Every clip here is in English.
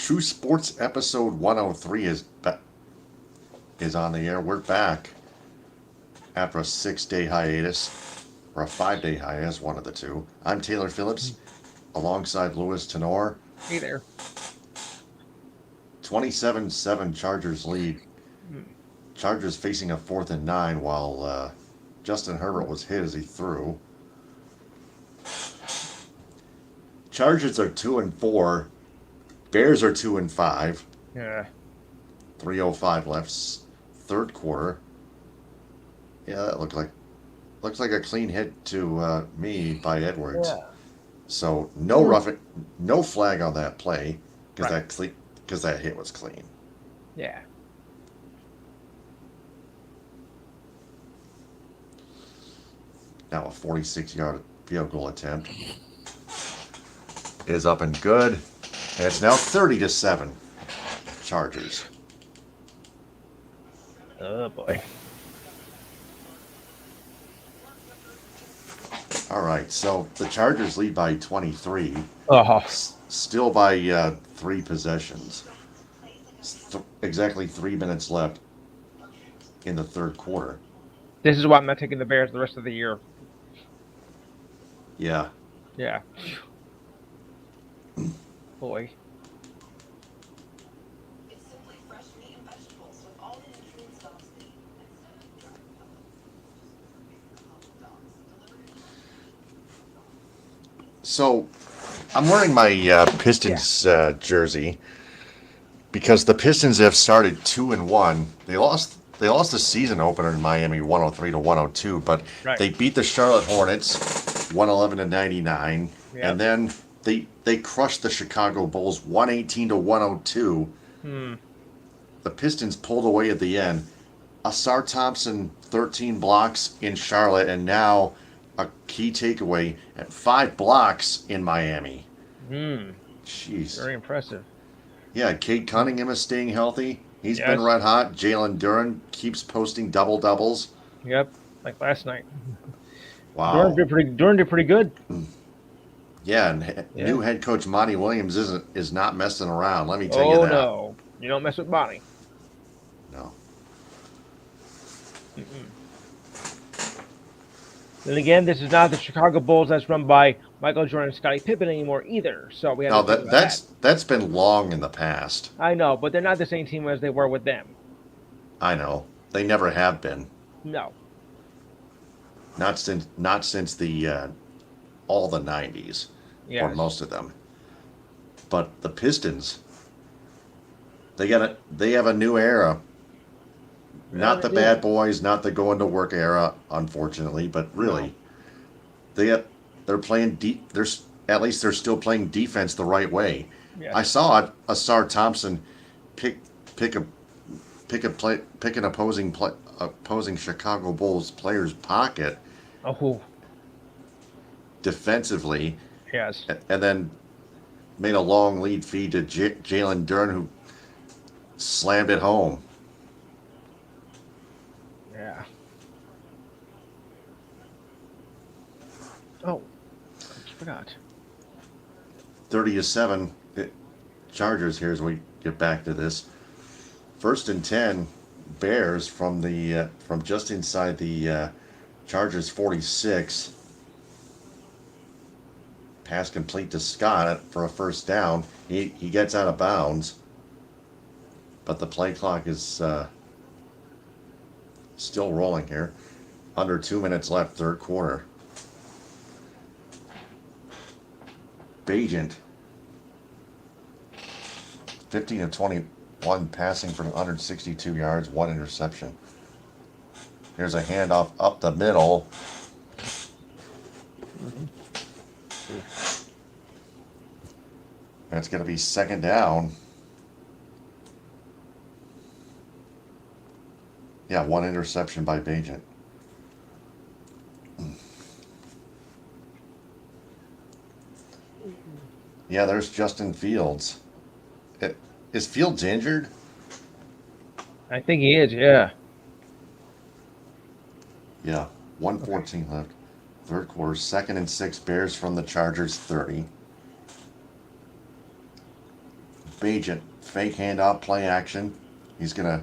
True Sports episode 103 is on the air. We're back after a 6-day hiatus, or a 5-day hiatus, one of the two. I'm Taylor Phillips, alongside Louis Tenor. Hey there. 27-7 Chargers lead. Chargers facing a 4th and 9 while Justin Herbert was hit as he threw. Chargers are 2 and 4. Bears are 2 and 5. Yeah. 3:05 left, third quarter. Yeah, that looks like a clean hit to me by Edwards. Yeah. So no flag on that play because Right. that hit was clean. Yeah. Now a 46-yard field goal attempt is up and good. And it's now 30-7 Chargers. Oh boy. All right, so the Chargers lead by 23, Oh. still by 3 possessions. Exactly 3 minutes left in the third quarter. This is why I'm not taking the Bears the rest of the year. Yeah. Yeah. Boy. So I'm wearing my Pistons jersey because the Pistons have started 2 and 1. They lost the season opener in Miami 103-102, but Right. they beat the Charlotte Hornets 111-99, Yep. and then they crushed the Chicago Bulls 118-102. The Pistons pulled away at the end. Asar Thompson 13 blocks in Charlotte, and now a key takeaway at 5 blocks in Miami. Jeez. Very impressive. Yeah, Cade Cunningham is staying healthy. He's been Yes. red hot. Jalen Duren keeps posting double doubles. Yep. Like last night. Wow. Durant did pretty good. Yeah, and Yeah. new head coach Monty Williams is not messing around. Let me tell you Oh that. no. You don't mess with Bonnie. No. Then again, this is not the Chicago Bulls that's run by Michael Jordan and Scottie Pippen anymore either. So we have No, to think about that's been long in the past. I know, but they're not the same team as they were with them. I know. They never have been. No. Not since the all the 90s, Yes. or most of them. But the Pistons, they have a new era. Not the they bad do. boys, not the going to work era, unfortunately, but really, they're playing deep. At least they're still playing defense the right way. Yes. I saw Asar Thompson pick an opposing Chicago Bulls player's pocket Oh, defensively, yes. and then made a long lead feed to Jalen Duren, who slammed it home. Yeah. Oh, I just forgot. 30-7 Chargers here as we get back to this. 1st and 10 Bears from just inside the Chargers 46. Pass complete to Scott for a first down. He gets out of bounds, but the play clock is still rolling here. Under 2 minutes left, third quarter. Bagent, 15 of 21 passing for 162 yards, 1 interception. Here's a handoff up the middle. And it's going to be second down. Yeah, 1 interception by Bagent. Yeah, there's Justin Fields. Is Fields injured? I think he is, yeah. Yeah, 1:14 left. Third quarter, 2nd and 6, Bears from the Chargers 30. Bagent, fake handoff, play action. He's gonna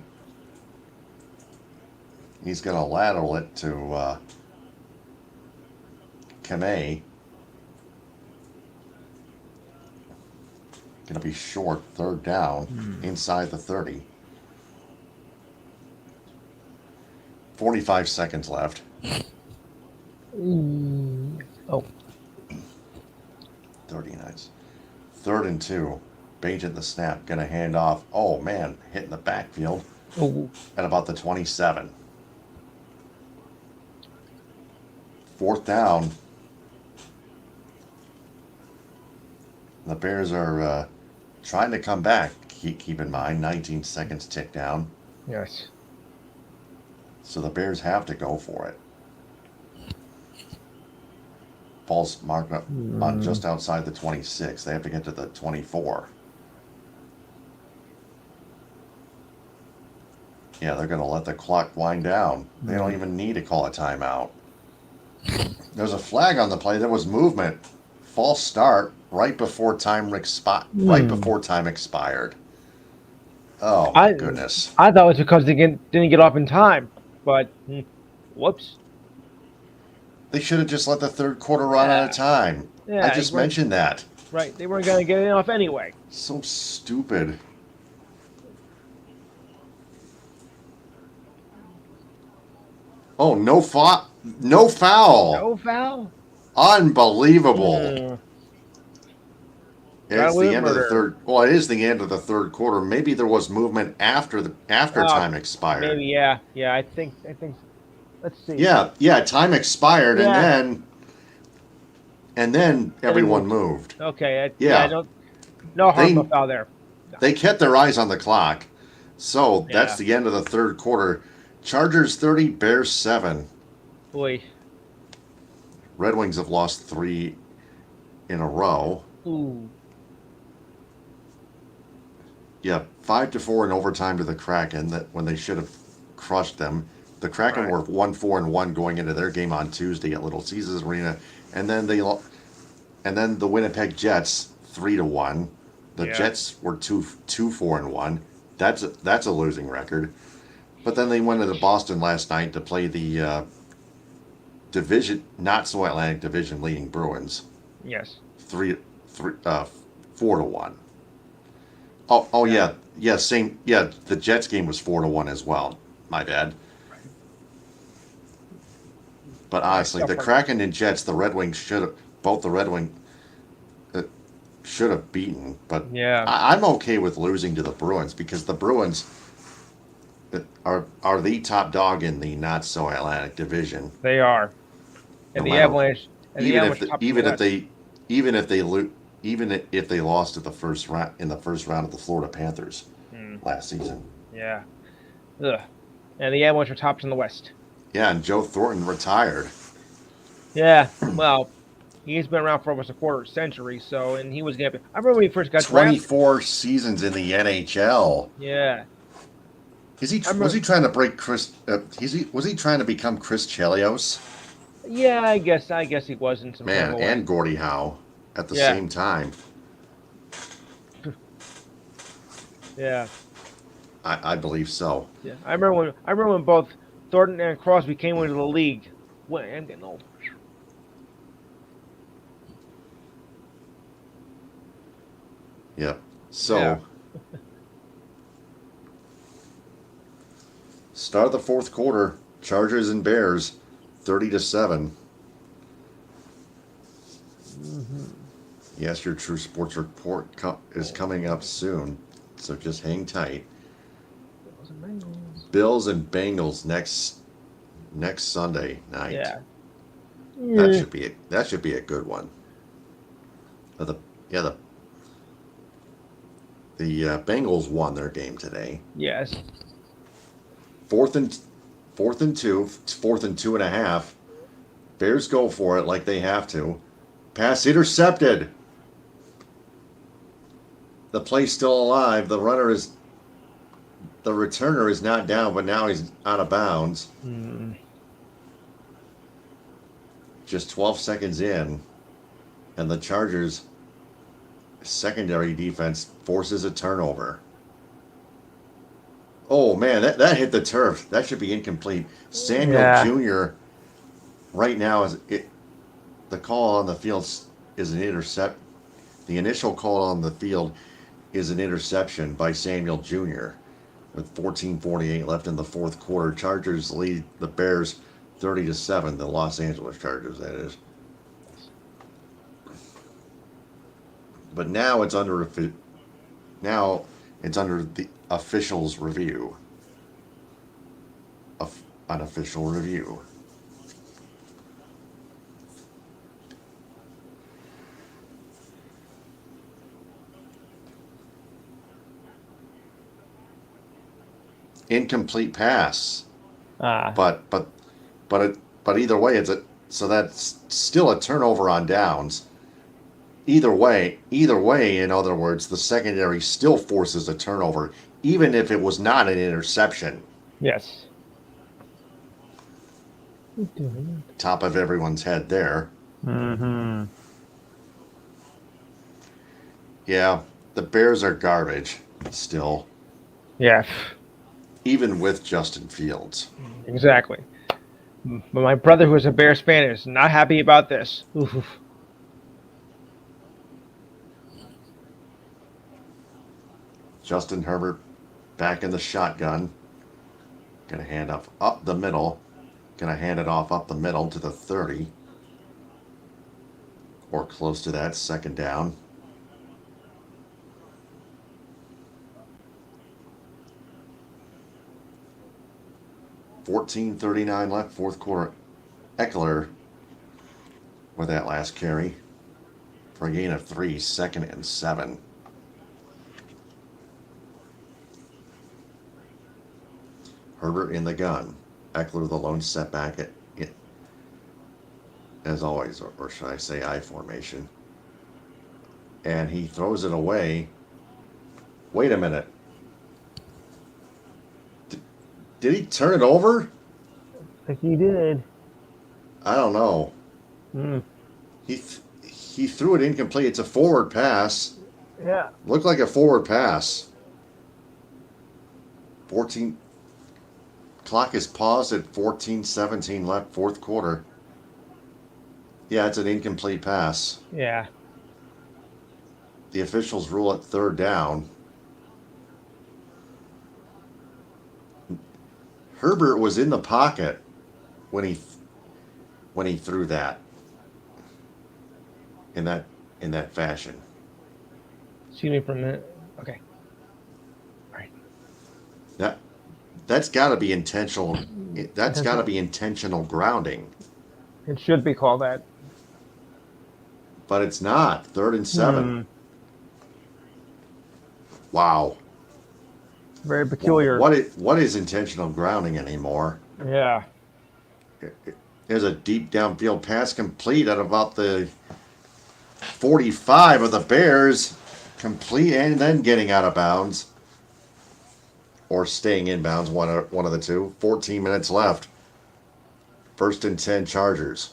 lateral it to Kamei. Gonna be short, third down, inside the 30. 45 seconds left. Oh. 39. Third and 2. Bagent the snap. Gonna hand off. Oh man, hitting the backfield at about the 27. Fourth down. The Bears are trying to come back. Keep in mind, 19 seconds tick down. Yes. So the Bears have to go for it. Ball's marked up on just outside the 26. They have to get to the 24. Yeah, they're going to let the clock wind down. They don't even need to call a timeout. There's a flag on the play. There was movement. False start right before time expired. Oh, my goodness. I thought it was because they didn't get off in time. But, whoops. They should have just let the third quarter run out of time. Yeah, I just mentioned that. Right. They weren't going to get it off anyway. So stupid. Oh, no foul. No foul. No foul? Unbelievable. It's the end of the third. Well, it is the end of the third quarter. Maybe there was movement after time expired. Maybe, yeah. I think. Let's see. Yeah. Time expired, and then everyone moved. Okay. Yeah. No harm foul there. No. They kept their eyes on the clock, so that's the end of the third quarter. Chargers 30, Bears 7. Boy. Red Wings have lost 3 in a row. Ooh. Yeah, 5-4 in overtime to the Kraken. That when they should have crushed them. The Kraken were 1-4-1 going into their game on Tuesday at Little Caesars Arena, and then the Winnipeg Jets 3-1. The Jets were 2-4-1. That's a losing record. But then they went to Boston last night to play the division, not so Atlantic Division leading Bruins. Yes. 4-1. Oh yeah. Same. Yeah, the Jets game was 4-1 as well. My bad. But honestly, the Kraken and Jets, the Red Wings should have beaten. But I'm okay with losing to the Bruins because the Bruins are the top dog in the not so Atlantic Division. They are. And the Avalanche. Even if they lost at the first round in the first round of the Florida Panthers last season. Yeah. Ugh. And the Avalanche are tops in the West. Yeah, and Joe Thornton retired. Yeah, well, he's been around for almost a quarter century, and he was gonna. I remember when he first got 24 seasons in the NHL. Yeah. Was he trying to break Chris? Was he trying to become Chris Chelios? Yeah, I guess he was in some man, and Gordie Howe at the same time. Yeah. I believe so. Yeah, I remember when both Thornton and Crosby came into the league. Well, I'm getting old. Yep. So, start of the fourth quarter, Chargers and Bears, 30-7. Yes, your True Sports Report is coming up soon, so just hang tight. Bills and Bengals next Sunday night. Yeah. That should be a good one. The Bengals won their game today. Yes. Fourth and 2.5. Bears go for it like they have to. Pass intercepted. The play's still alive. The returner is not down, but now he's out of bounds. Just 12 seconds in, and the Chargers Secondary defense forces a turnover. Oh man, that hit the turf. That should be incomplete. Samuel Yeah. Jr. right now the call on the field is an intercept. The initial call on the field is an interception by Samuel Jr. with 14:48 left in the fourth quarter. Chargers lead the Bears 30-7. The Los Angeles Chargers, that is. But now it's under the officials' review. Unofficial review. Incomplete pass. But either way, so that's still a turnover on downs. Either way, in other words, the secondary still forces a turnover, even if it was not an interception. Yes. Top of everyone's head there. Mm-hmm. Yeah, the Bears are garbage still. Yeah. Even with Justin Fields. Exactly. But my brother, who is a Bears fan, is not happy about this. Oof. Justin Herbert back in the shotgun. Gonna hand off up the middle. Gonna hand it off up the middle to the 30. Or close to that, second down. $14:39 left, fourth quarter. Eckler with that last carry for a gain of 3, 2nd and 7. Herbert in the gun. Eckler the lone setback as always, or should I say I formation. And he throws it away. Wait a minute. Did he turn it over? I think he did. I don't know. He threw it incomplete. It's a forward pass. Yeah. Looked like a forward pass. 14. Clock is paused at 14:17 left, fourth quarter. Yeah, it's an incomplete pass. Yeah. The officials rule it third down. Herbert was in the pocket when he threw that in that fashion. Excuse me for a minute. Okay. All right. That's got to be intentional. That's got to be intentional grounding. It should be called that. But it's not. 3rd and 7. Wow. Very peculiar. What is intentional grounding anymore? Yeah. There's a deep downfield pass complete at about the 45 of the Bears. Complete and then getting out of bounds. Or staying in bounds, one of the two. 14 minutes left. 1st and 10 Chargers.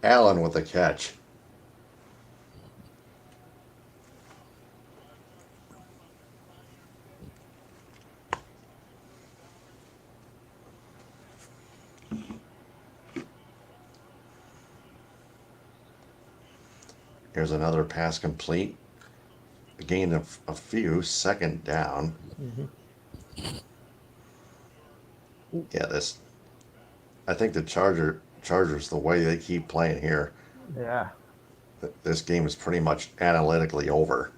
Allen with a catch. Here's another pass complete. A gain of a few, 2nd down. Yeah, I think the Chargers, the way they keep playing here, Yeah. this game is pretty much analytically over.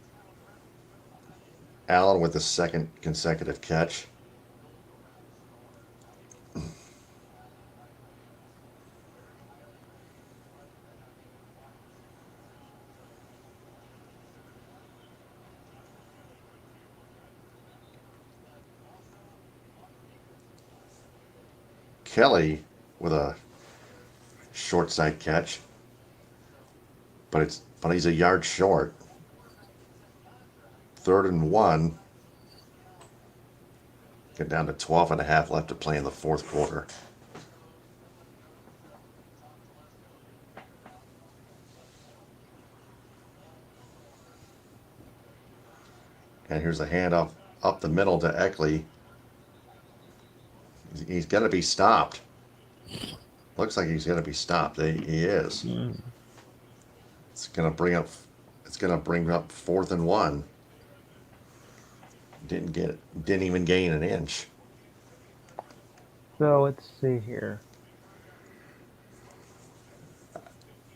Allen with the 2nd consecutive catch. Kelly with a short side catch, but he's a yard short. 3rd and 1. Get down to 12.5 left to play in the fourth quarter. And here's a handoff up the middle to Eckley. He's going to be stopped. Looks like he's going to be stopped. He is. It's going to bring up. It's going to bring up 4th and 1. Didn't even gain an inch. So let's see here.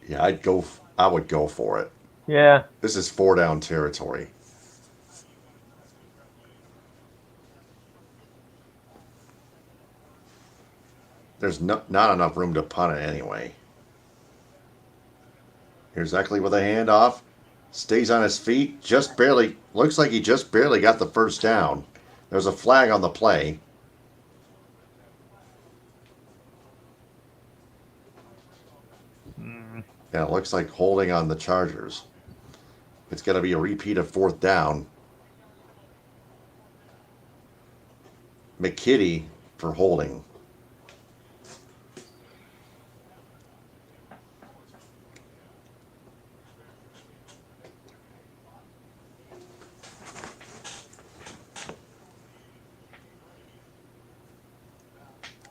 Yeah, I would go for it. Yeah. This is 4-down territory. There's not enough room to punt it anyway. Here's Eckley with a handoff. Stays on his feet. Just barely. Looks like he just barely got the first down. There's a flag on the play. Yeah, it looks like holding on the Chargers. It's going to be a repeat of 4th down. McKitty for holding.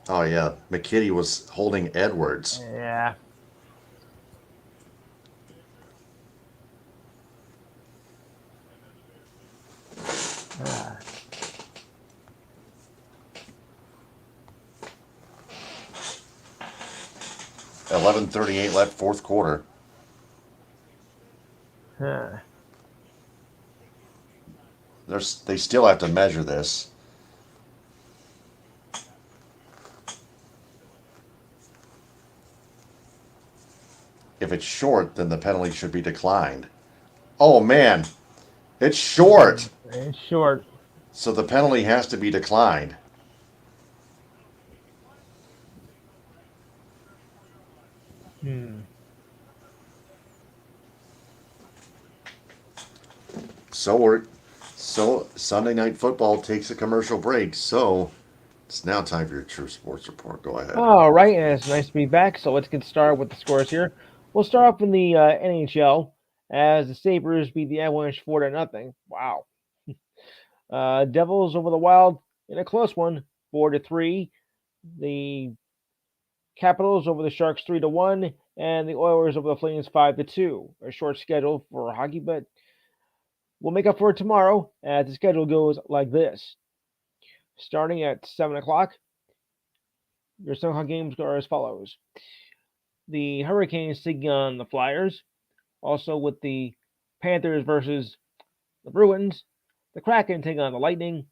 Oh, yeah. McKitty was holding Edwards. Yeah. Ah. 11:38 left, fourth quarter. Huh. They still have to measure this. If it's short, then the penalty should be declined. Oh, man. It's short. It's short. So the penalty has to be declined. So Sunday Night Football takes a commercial break. So it's now time for your True Sports Report. Go ahead. All right, and it's nice to be back. So let's get started with the scores here. We'll start off in the NHL as the Sabres beat the Avalanche 4-0. Wow. Devils over the Wild in a close one, 4-3. The Capitals over the Sharks 3-1, and the Oilers over the Flames 5-2. A short schedule for hockey, but we'll make up for it tomorrow as the schedule goes like this. Starting at 7 o'clock, your 7 o'clock games are as follows. The Hurricanes taking on the Flyers, also with the Panthers versus the Bruins. The Kraken take on the Lightning.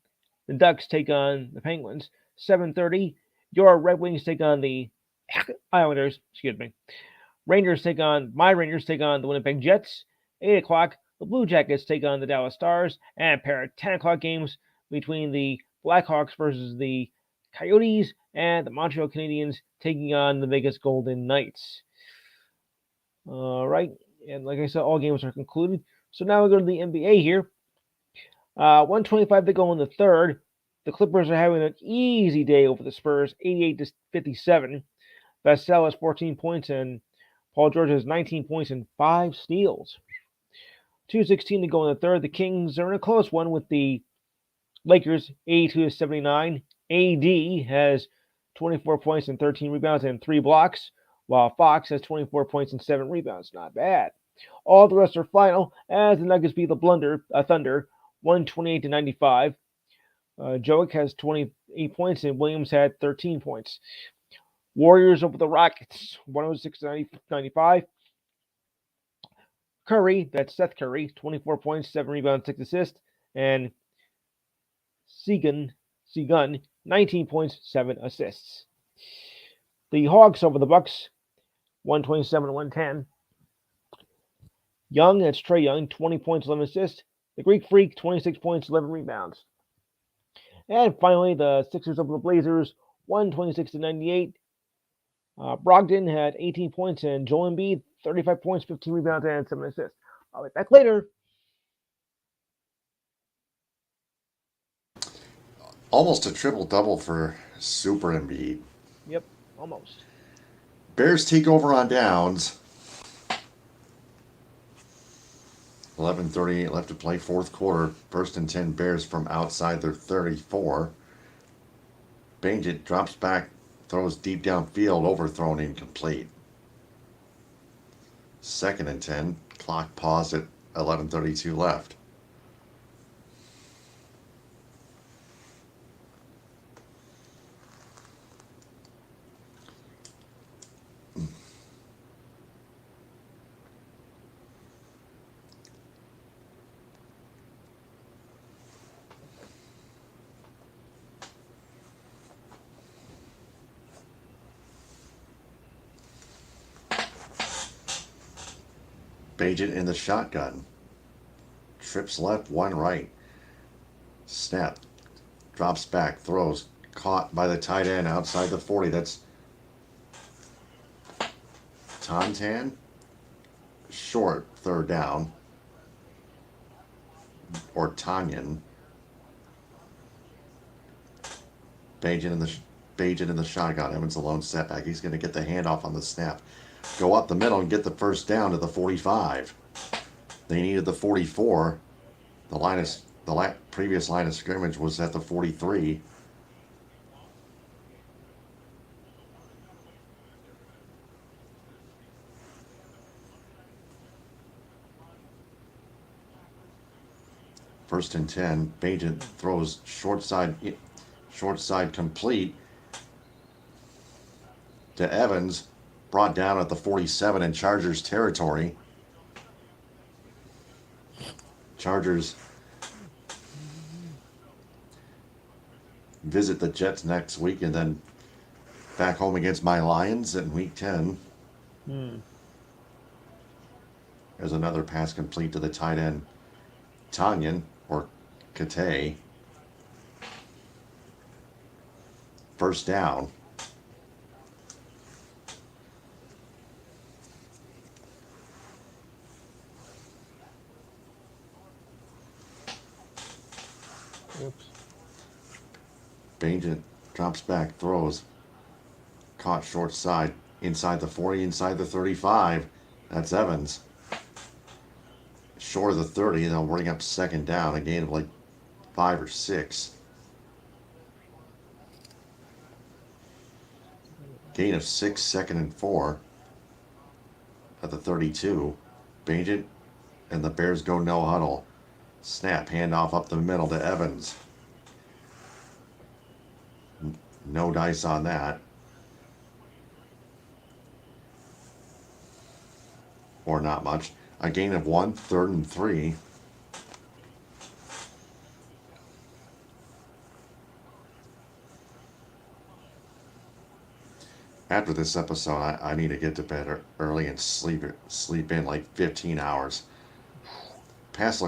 The Ducks take on the Penguins. 7:30, your Red Wings take on the Islanders. Excuse me. My Rangers take on the Winnipeg Jets. 8 o'clock, the Blue Jackets take on the Dallas Stars, and a pair of 10 o'clock games between the Blackhawks versus the Coyotes and the Montreal Canadiens taking on the Vegas Golden Knights. All right, and like I said, all games are concluded. So now we go to the NBA here. 125 to go in the third. The Clippers are having an easy day over the Spurs, 88-57. Vassell has 14 points and Paul George has 19 points and 5 steals. 2:16 to go in the third. The Kings are in a close one with the Lakers, 82-79. AD has 24 points and 13 rebounds and 3 blocks, while Fox has 24 points and 7 rebounds. Not bad. All the rest are final as the Nuggets beat the Thunder 128-95. Jokic has 28 points and Williams had 13 points. Warriors over the Rockets 106-95. Curry, that's Seth Curry, 24 points, 7 rebounds, 6 assists, and Segun, 19 points, 7 assists. The Hawks over the Bucks 127-110. Young, that's Trae Young, 20 points, 11 assists. The Greek Freak, 26 points, 11 rebounds. And finally, the Sixers over the Blazers, 126-98. Brogdon had 18 points, and Joel Embiid, 35 points, 15 rebounds, and 7 assists. I'll be back later. Almost a triple double for Super Embiid. Yep, almost. Bears take over on downs. 11:38 left to play, fourth quarter. First and 10 Bears from outside their 34. Bangent drops back, throws deep downfield, overthrown, incomplete. Second and 10. Clock paused at 11:32 left. Bajent in the shotgun. Trips left, one right. Snap. Drops back, throws. Caught by the tight end outside the 40. That's Tontan. Short, third down. Or Tanyan. Bajent in the shotgun. Evans alone setback. He's going to get the handoff on the snap. Go up the middle and get the first down to the 45. They needed the 44. The previous line of scrimmage was at the 43. First and 10. Bajent throws short side complete to Evans. Brought down at the 47 in Chargers territory. Chargers visit the Jets next week and then back home against my Lions in week 10. There's another pass complete to the tight end, Tanyan or Kate. First down. Oops. Bajent drops back, throws. Caught short side, inside the 40, inside the 35. That's Evans. Short of the 30, they'll bring up second down, a gain of like 5 or 6. Gain of 6, second and 4 at the 32. Bajent and the Bears go no huddle. Snap, handoff up the middle to Evans. No dice on that. Or not much. A gain of 1, third and 3. After this episode, I need to get to bed early and sleep in like 15 hours. Pass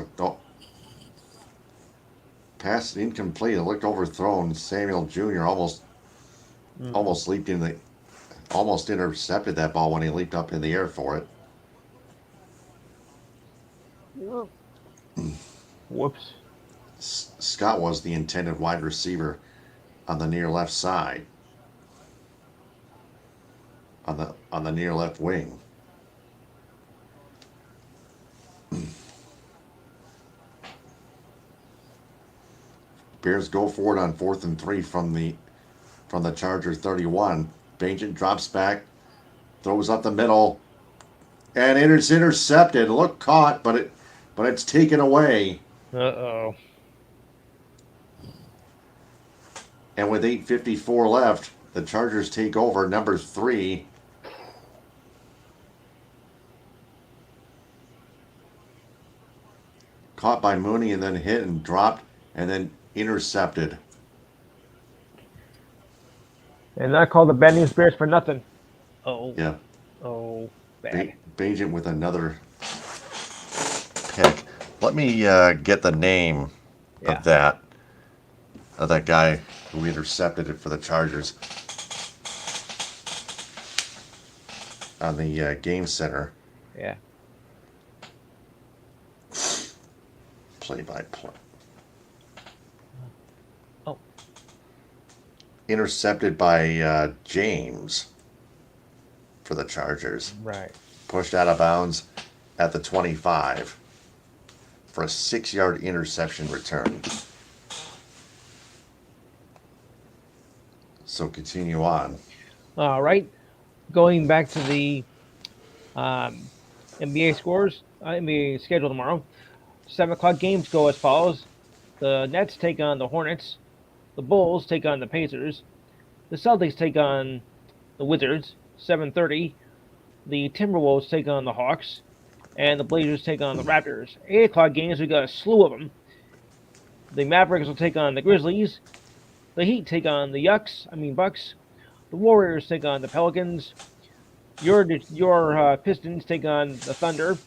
incomplete. It looked overthrown. Samuel Jr. almost intercepted that ball when he leaped up in the air for it. Whoops. Scott was the intended wide receiver on the near left side. On the near left wing. Bears go for it on 4th and 3 from the Charger 31. Bajent drops back, throws up the middle, and it's intercepted. Look caught, but it's taken away. Uh-oh. And with 8:54 left, the Chargers take over, number 3. Caught by Mooney and then hit and dropped and then intercepted. And not called the Bad News Bears for nothing. Oh. Yeah. Oh, bad. Bajent with another pick. Let me get the name of that guy who intercepted it for the Chargers on the game center. Yeah. Play by play. Oh. intercepted by James for the Chargers. Right. Pushed out of bounds at the 25 for a 6-yard interception return. So continue on. All right. Going back to the um, NBA scores, NBA schedule tomorrow. 7 o'clock games go as follows: the Nets take on the Hornets, the Bulls take on the Pacers, the Celtics take on the Wizards. 7:30, the Timberwolves take on the Hawks, and the Blazers take on the Raptors. 8 o'clock games, we got a slew of them. The Mavericks will take on the Grizzlies. The Heat take on the Bucks. The Warriors take on the Pelicans. Your Pistons take on the Thunder.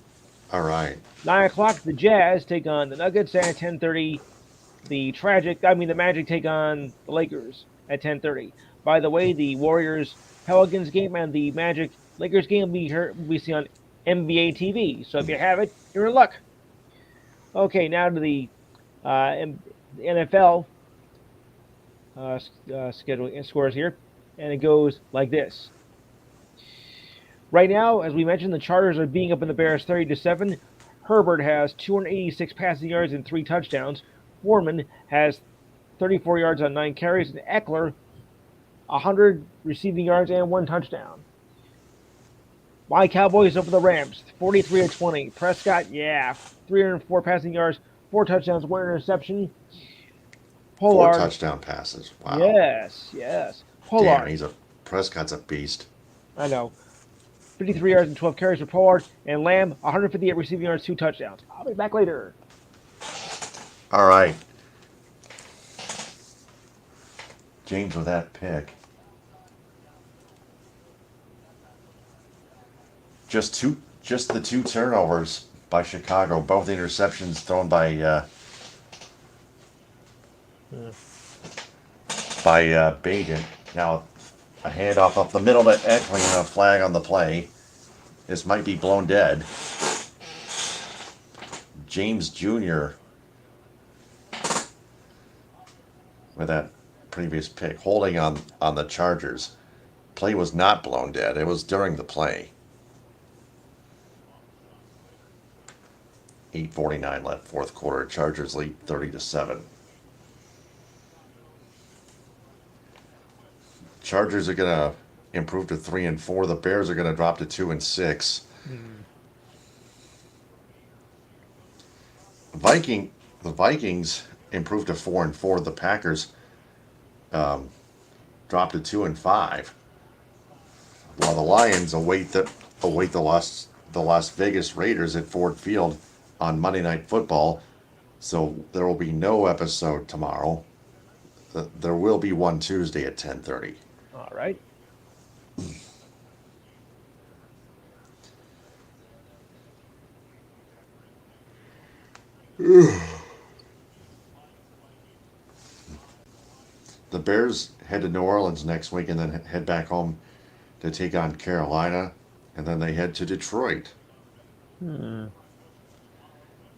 All right. 9 o'clock, the Jazz take on the Nuggets, and at 10:30, the Magic take on the Lakers at 10:30. By the way, the Warriors Pelicans game and the Magic Lakers game will be seen on NBA TV. So if you have it, you're in luck. Okay, now to the NFL schedule scores here, and it goes like this. Right now, as we mentioned, the Chargers are beating up in the Bears 30-7. Herbert has 286 passing yards and 3 touchdowns. Foreman has 34 yards on 9 carries, and Eckler 100 receiving yards and 1 touchdown. My Cowboys over the Rams 43-20. Prescott, 304 passing yards, 4 touchdowns, 1 interception. Pollard, 4 touchdown passes. Wow. Yes. Pollard. Damn, Prescott's a beast. I know. 53 yards and 12 carries for Pollard, and Lamb 158 receiving yards, 2 touchdowns. I'll be back later. All right. James with that pick. Just the 2 turnovers by Chicago, both interceptions thrown by Bajan. Now a handoff up the middle to Eckler and a flag on the play. This might be blown dead. James Jr. with that previous pick, holding on the Chargers. Play was not blown dead. It was during the play. 8:49 left, fourth quarter. Chargers lead 30-7. Chargers are gonna improve to 3-4. The Bears are gonna drop to 2-6. The Vikings improved to 4-4. The Packers dropped to 2-5. While the Lions await the Las Vegas Raiders at Ford Field on Monday Night Football. So there will be no episode tomorrow. There will be one Tuesday at 10:30. All right. The Bears head to New Orleans next week and then head back home to take on Carolina, and then they head to Detroit.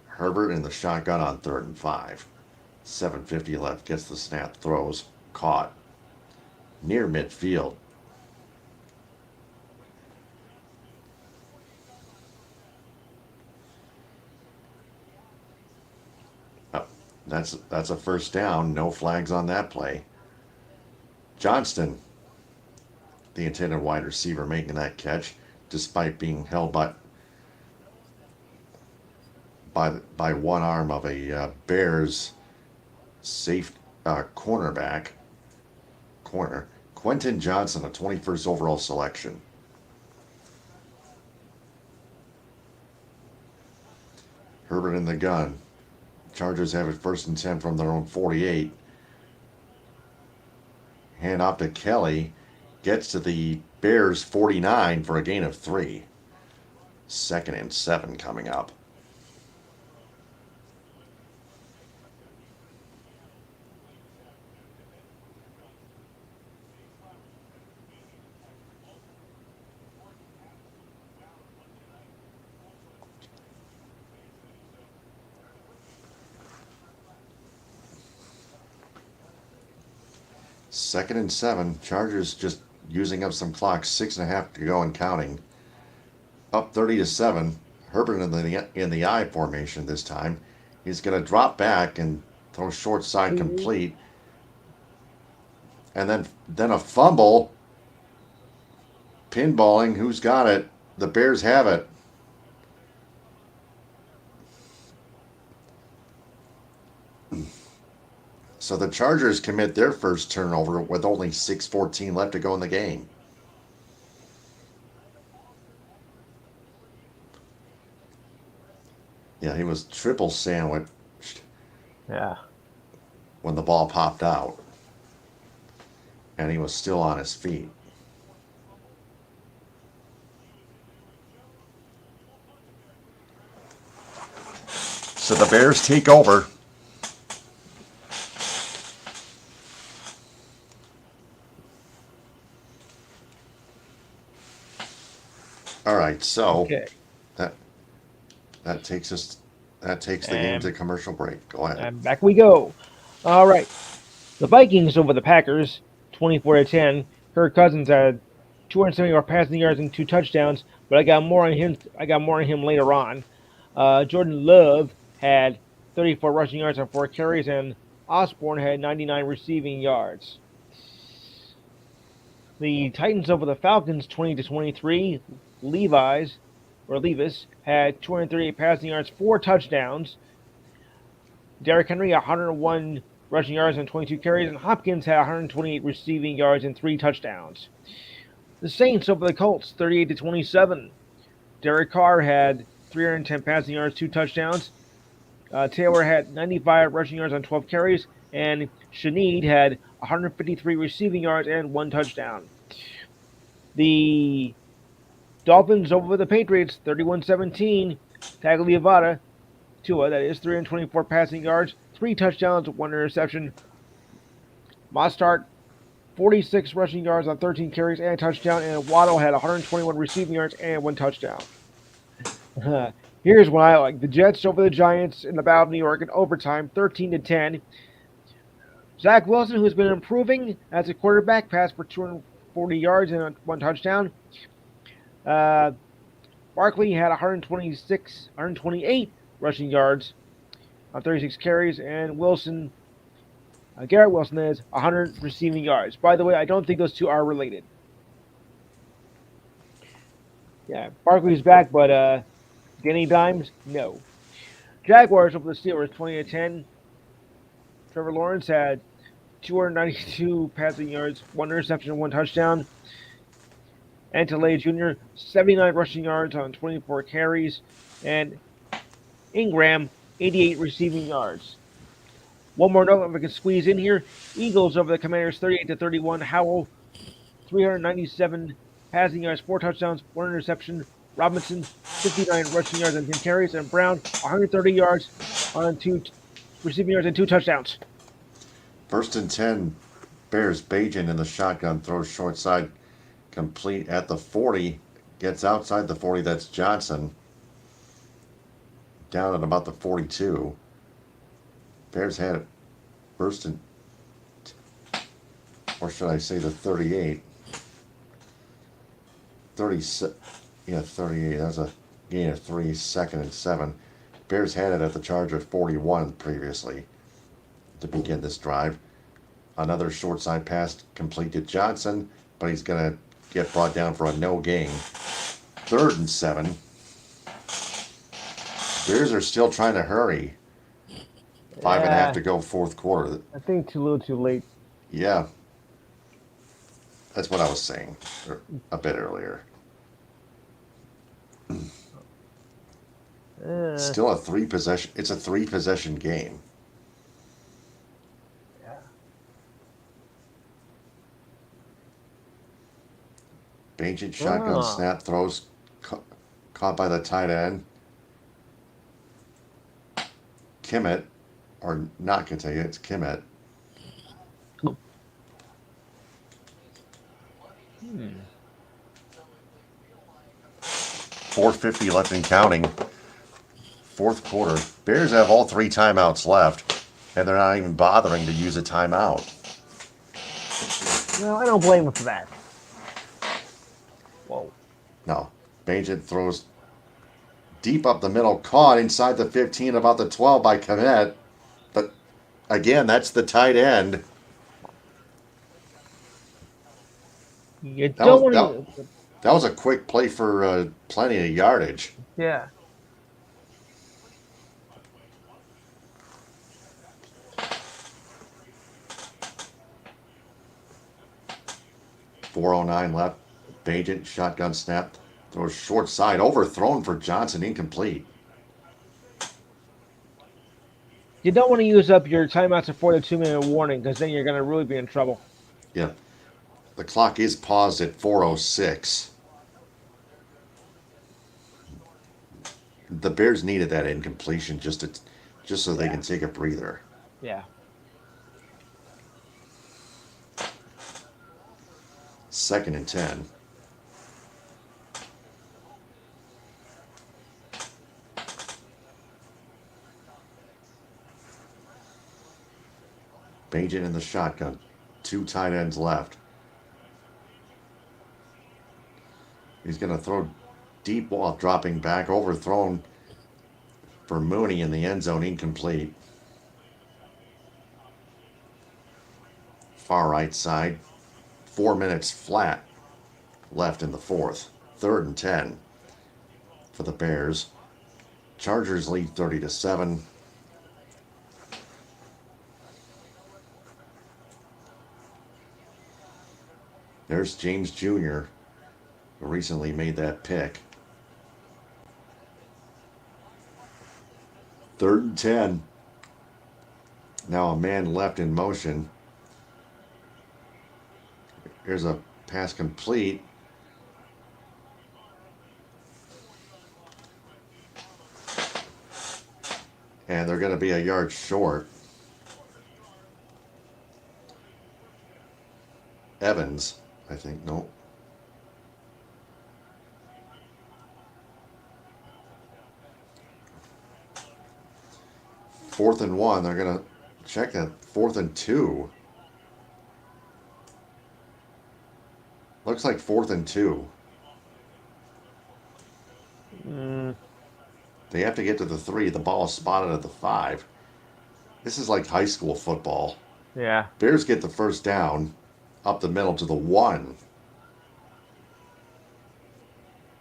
Herbert in the shotgun on 3rd and 5. 7:50 left, gets the snap, throws, caught. Near midfield. Oh, that's a first down. No flags on that play. Johnston, the intended wide receiver, making that catch, despite being held by one arm of a Bears safe corner. Quentin Johnson, a 21st overall selection. Herbert in the gun. Chargers have it 1st and 10 from their own 48. Hand off to Kelly. Gets to the Bears 49 for a gain of 3. 2nd and 7 coming up. 2nd and 7. Chargers just using up some clock. 6.5 to go and counting. Up 30-7. Herbert in the I formation this time. He's going to drop back and throw short side complete. And then a fumble. Pinballing. Who's got it? The Bears have it. So the Chargers commit their first turnover with only 6:14 left to go in the game. Yeah, he was triple sandwiched. Yeah. When the ball popped out. And he was still on his feet. So the Bears take over. All right, so Okay. that takes the game to commercial break. Go ahead. And back we go. All right. The Vikings over the Packers, 24-10. Kirk Cousins had 274 passing yards and 2 touchdowns, but I got more on him later on. Jordan Love had 34 rushing yards and 4 carries, and Osborne had 99 receiving yards. The Titans over the Falcons, 20-23. Levis had 238 passing yards, 4 touchdowns. Derrick Henry, 101 rushing yards and 22 carries, and Hopkins had 128 receiving yards and 3 touchdowns. The Saints over the Colts, 38-27. Derek Carr had 310 passing yards, 2 touchdowns. Taylor had 95 rushing yards on 12 carries, and Shaneed had 153 receiving yards and 1 touchdown. The Dolphins over the Patriots, 31-17. Tagliavada, Tua, that is 324 passing yards, 3 touchdowns, 1 interception. Mostart, 46 rushing yards on 13 carries and a touchdown, and Waddle had 121 receiving yards and 1 touchdown. Here's what I like. The Jets over the Giants in the Battle of New York in overtime, 13-10. Zach Wilson, who's been improving as a quarterback, passed for 240 yards and 1 touchdown. Barkley had 128 rushing yards on 36 carries, and Garrett Wilson has 100 receiving yards. By the way, I don't think those two are related. Yeah, Barkley's back, but Danny Dimes, no. Jaguars over the Steelers, 20-10. Trevor Lawrence had 292 passing yards, 1 interception, and 1 touchdown. Antolay Jr., 79 rushing yards on 24 carries, and Ingram, 88 receiving yards. One more note, if I can squeeze in here. Eagles over the Commanders, 38-31. Howell, 397 passing yards, 4 touchdowns, 1 interception. Robinson, 59 rushing yards and 10 carries, and Brown, 130 yards on 2 receiving yards and 2 touchdowns. 1st and 10. Bears. Bajan in the shotgun throws short side complete at the 40. Gets outside the 40. That's Johnson. Down at about the 42. Bears had it 1st and, or should I say the 38. 38. That was a gain of 3, 2nd and 7. Bears had it at the Charger 41 previously to begin this drive. Another short side pass complete to Johnson, but he's going to get brought down for a no gain. 3rd and 7. Bears are still trying to hurry. 5.5 to go, 4th quarter. I think too little, too late. Yeah. That's what I was saying a bit earlier. Still a 3 possession. It's a 3 possession game. Yeah. Bajan shotgun snap throws caught by the tight end. Kimmett, or not Kataya, it's Kimmett. 4:50 left and counting. 4th quarter. Bears have all 3 timeouts left, and they're not even bothering to use a timeout. No, I don't blame him for that. Whoa. No. Bajent throws deep up the middle, caught inside the 15, about the 12 by Komet. But again, that's the tight end. You That don't was want that, to. that was a quick play for plenty of yardage. Yeah. 4:09 left. Bajent shotgun snap. Throws short side, overthrown for Johnson, incomplete. You don't want to use up your timeouts before the 2 minute warning because then you're going to really be in trouble. Yeah. The clock is paused at 4:06. The Bears needed that incompletion just so they can take a breather. Yeah. 2nd and 10. Bajent in the shotgun. 2 tight ends left. He's going to throw deep while dropping back, overthrown for Mooney in the end zone, incomplete. Far right side. 4 minutes flat left in the fourth. 3rd and 10 for the Bears. Chargers lead 30-7. There's James Jr., who recently made that pick. 3rd and 10. Now a man left in motion. Here's a pass complete. And they're going to be a yard short. Evans, I think, no. Fourth and 1. They're going to check that. 4th and 2. Looks like 4th and 2. They have to get to the 3. The ball is spotted at the 5. This is like high school football. Yeah. Bears get the first down up the middle to the 1.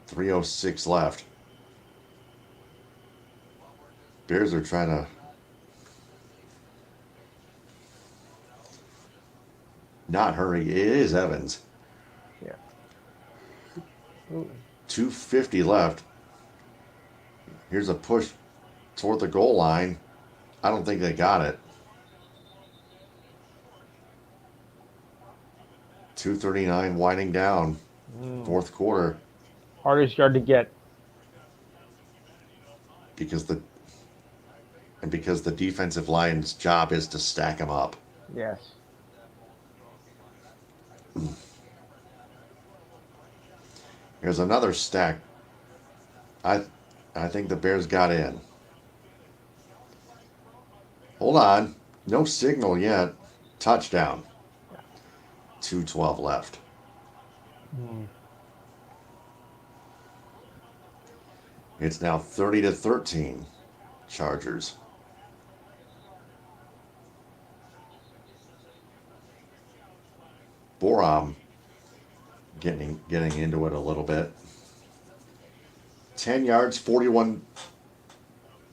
3:06 left. Bears are trying to not hurry. It is Evans. Yeah. 2:50 left. Here's a push toward the goal line. I don't think they got it. 2:39 winding down. Fourth quarter. Hardest yard to get. Because the defensive line's job is to stack them up. Yes. Here's another stack. I think the Bears got in. Hold on. No signal yet. Touchdown. 2:12 left. It's now 30-13. Chargers. Borom getting into it a little bit. 10 yards, 41.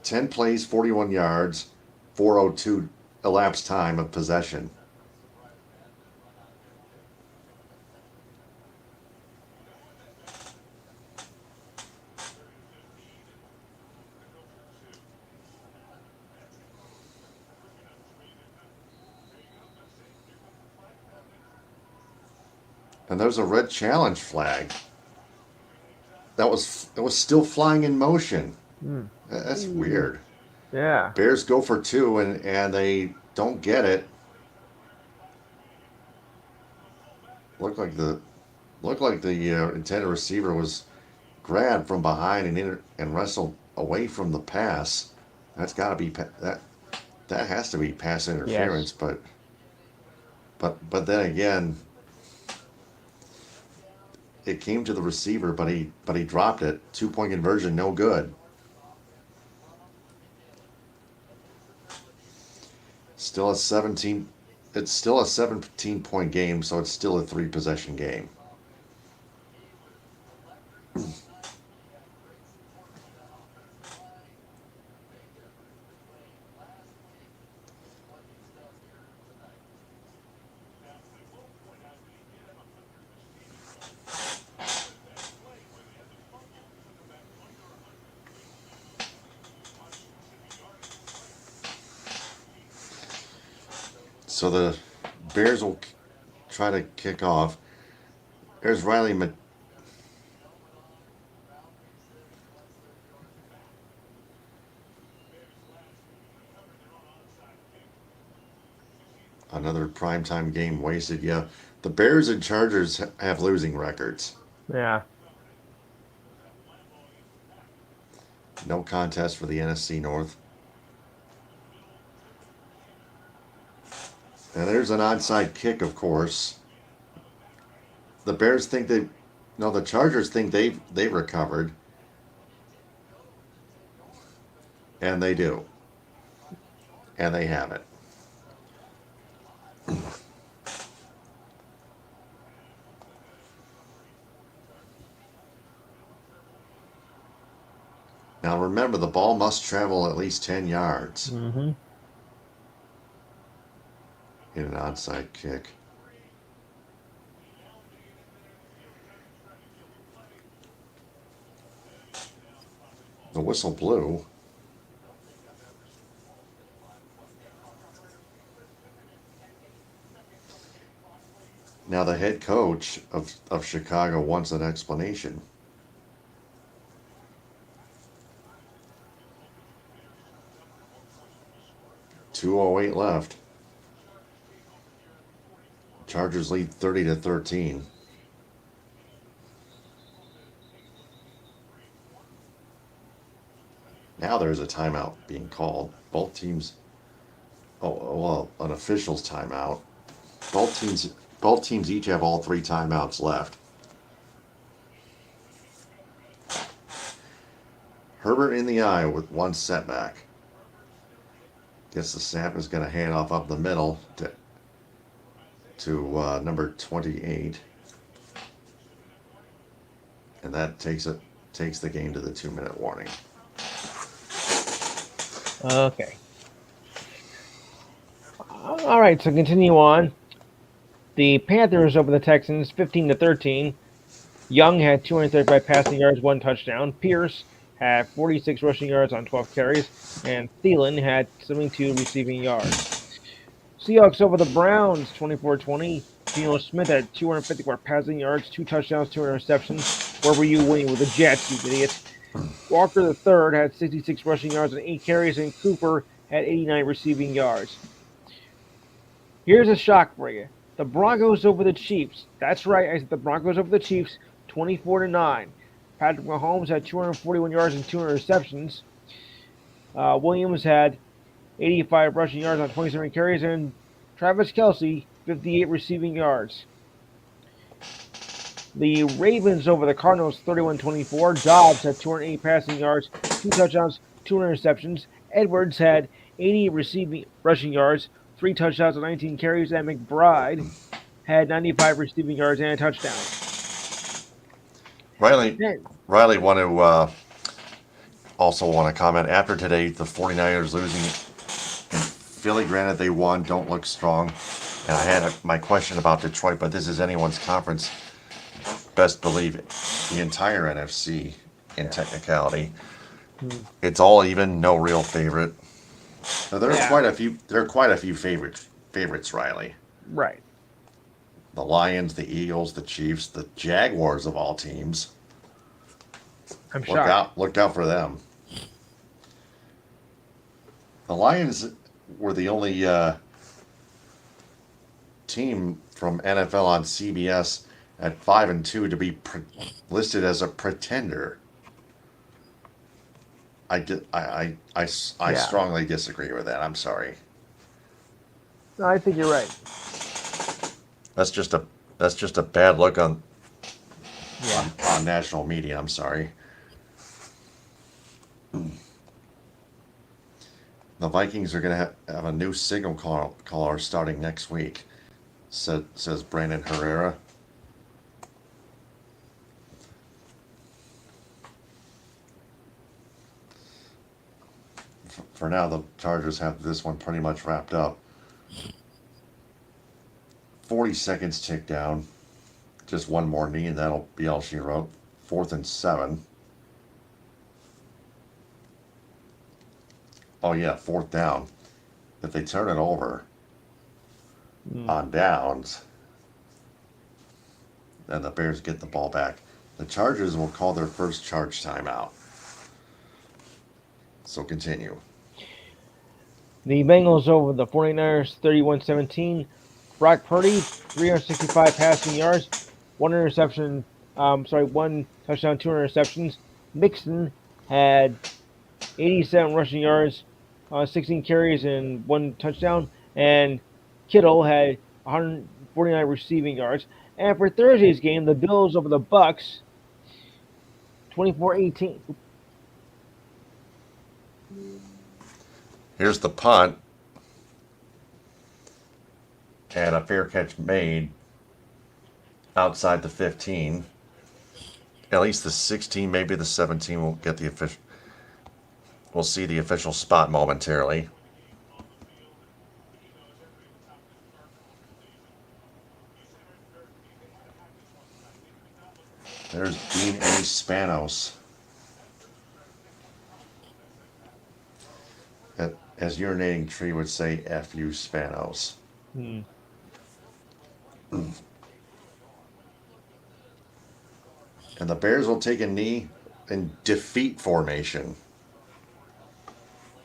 10 plays, 41 yards, 4:02 elapsed time of possession. And there's a red challenge flag. That was still flying in motion. That's weird. Yeah. Bears go for 2 and they don't get it. Looked like the intended receiver was grabbed from behind and wrestled away from the pass. That's got to be that has to be pass interference. Yes. But then again, it came to the receiver, but he dropped it. 2-point conversion, no good. Still a 17. It's still a 17-point game, so it's still a 3-possession game. So the Bears will try to kick off. There's Riley. Another primetime game wasted. Yeah, the Bears and Chargers have losing records. Yeah. No contest for the NFC North. And there's an onside kick, of course. The Bears think they, no, the Chargers think they've recovered, and they do, and they have it. Now remember, the ball must travel at least 10 yards Mm-hmm. in an onside kick. The whistle blew. Now the head coach of Chicago wants an explanation. 2:08 left. Chargers lead 30-13. Now there's a timeout being called. Both teams. Oh well, an official's timeout. Both teams each have all 3 timeouts left. Herbert in the eye with 1 setback. Guess the snap is going to hand off up the middle to number 28, and that takes the game to the 2-minute warning. Okay. All right, so continue on. The Panthers over the Texans, 15-13. Young had 235 passing yards, 1 touchdown. Pierce had 46 rushing yards on 12 carries, and Thielen had 72 receiving yards. Seahawks over the Browns, 24-20. Geno Smith had 254 passing yards, 2 touchdowns, 2 interceptions. Where were you winning with the Jets, you idiot? Walker III had 66 rushing yards and 8 carries, and Cooper had 89 receiving yards. Here's a shock for you. The Broncos over the Chiefs. That's right, I said the Broncos over the Chiefs, 24-9. Patrick Mahomes had 241 yards and 2 interceptions. Williams had 85 rushing yards on 27 carries, and Travis Kelce, 58 receiving yards. The Ravens over the Cardinals, 31-24. Dobbs had 208 passing yards, 2 touchdowns, 2 interceptions. Edwards had 80 rushing yards, 3 touchdowns and 19 carries, and McBride had 95 receiving yards and a touchdown. Riley also want to comment. After today, the 49ers losing in Philly, granted they won, don't look strong. And I had my question about Detroit, but this is anyone's conference. Best believe it. The entire NFC in technicality. It's all even, no real favorite. Now, there are quite a few favorites, Riley. Right. The Lions, the Eagles, the Chiefs, the Jaguars of all teams. I'm shocked. Look out for them. The Lions were the only team from NFL on CBS at 5-2 to be listed as a pretender. I strongly disagree with that. I'm sorry. No, I think you're right. That's just a bad look on Yeah. on national media. I'm sorry. The Vikings are going to have a new signal caller starting next week, says Brandon Herrera. For now, the Chargers have this one pretty much wrapped up. 40 seconds tick down. Just one more knee, and that'll be all she wrote. 4th and 7. Oh, yeah, 4th down. If they turn it over on downs, then the Bears get the ball back. The Chargers will call their first charge timeout. So continue. The Bengals over the 49ers 31-17. Brock Purdy, 365 passing yards, one interception. One touchdown, two interceptions. Mixon had 87 rushing yards, 16 carries, and one touchdown. And Kittle had 149 receiving yards. And for Thursday's game, the Bills over the Bucks, 24-18. Here's the punt. And a fair catch made outside the 15. At least the 16, maybe the 17 will get the official. We'll see the official spot momentarily. There's Dean A. Spanos. As urinating tree would say, F you Spanos. And the Bears will take a knee in defeat formation.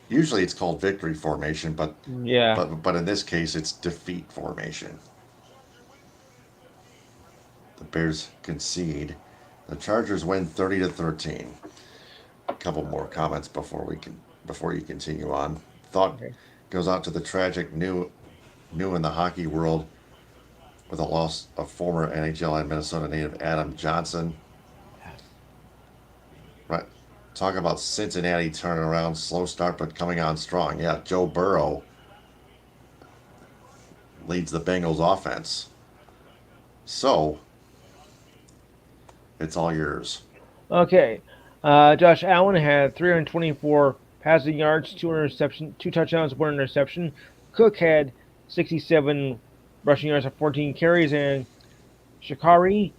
Usually it's called victory formation, but Yeah. but in this case it's defeat formation. The Bears concede. The Chargers win 30-13. A couple more comments before you continue on. Thought goes out to the tragic new in the hockey world with the loss of former NHL and Minnesota native Adam Johnson. Right. Talk about Cincinnati turning around, slow start but coming on strong. Yeah, Joe Burrow leads the Bengals offense. So, it's all yours. Okay. Josh Allen had 324 passing yards, two touchdowns, one interception. Cook had 67 rushing yards and 14 carries, and Shakari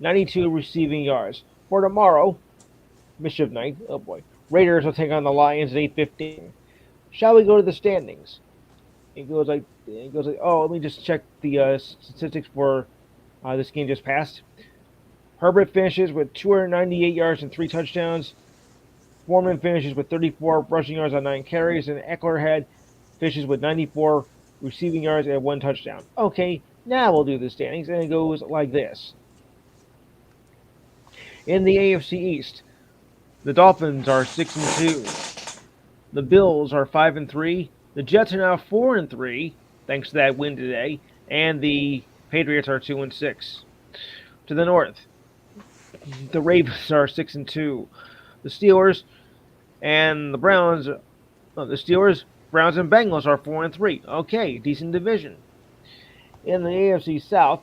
92 receiving yards. For tomorrow, Mischief Night, oh boy, Raiders will take on the Lions at 8:15. Shall we go to the standings? It goes like, oh, let me just check the statistics for this game just passed. Herbert finishes with 298 yards and 3 touchdowns. Foreman finishes with 34 rushing yards on 9 carries, and Eckler finishes with 94 receiving yards and 1 touchdown. Okay, now we'll do the standings, and it goes like this. In the AFC East, the Dolphins are 6-2. The Bills are 5-3. The Jets are now 4-3, thanks to that win today, and the Patriots are 2-6. To the north, the Ravens are 6-2. The Steelers and the Browns, Browns and Bengals are 4-3. Okay, decent division. In the AFC South,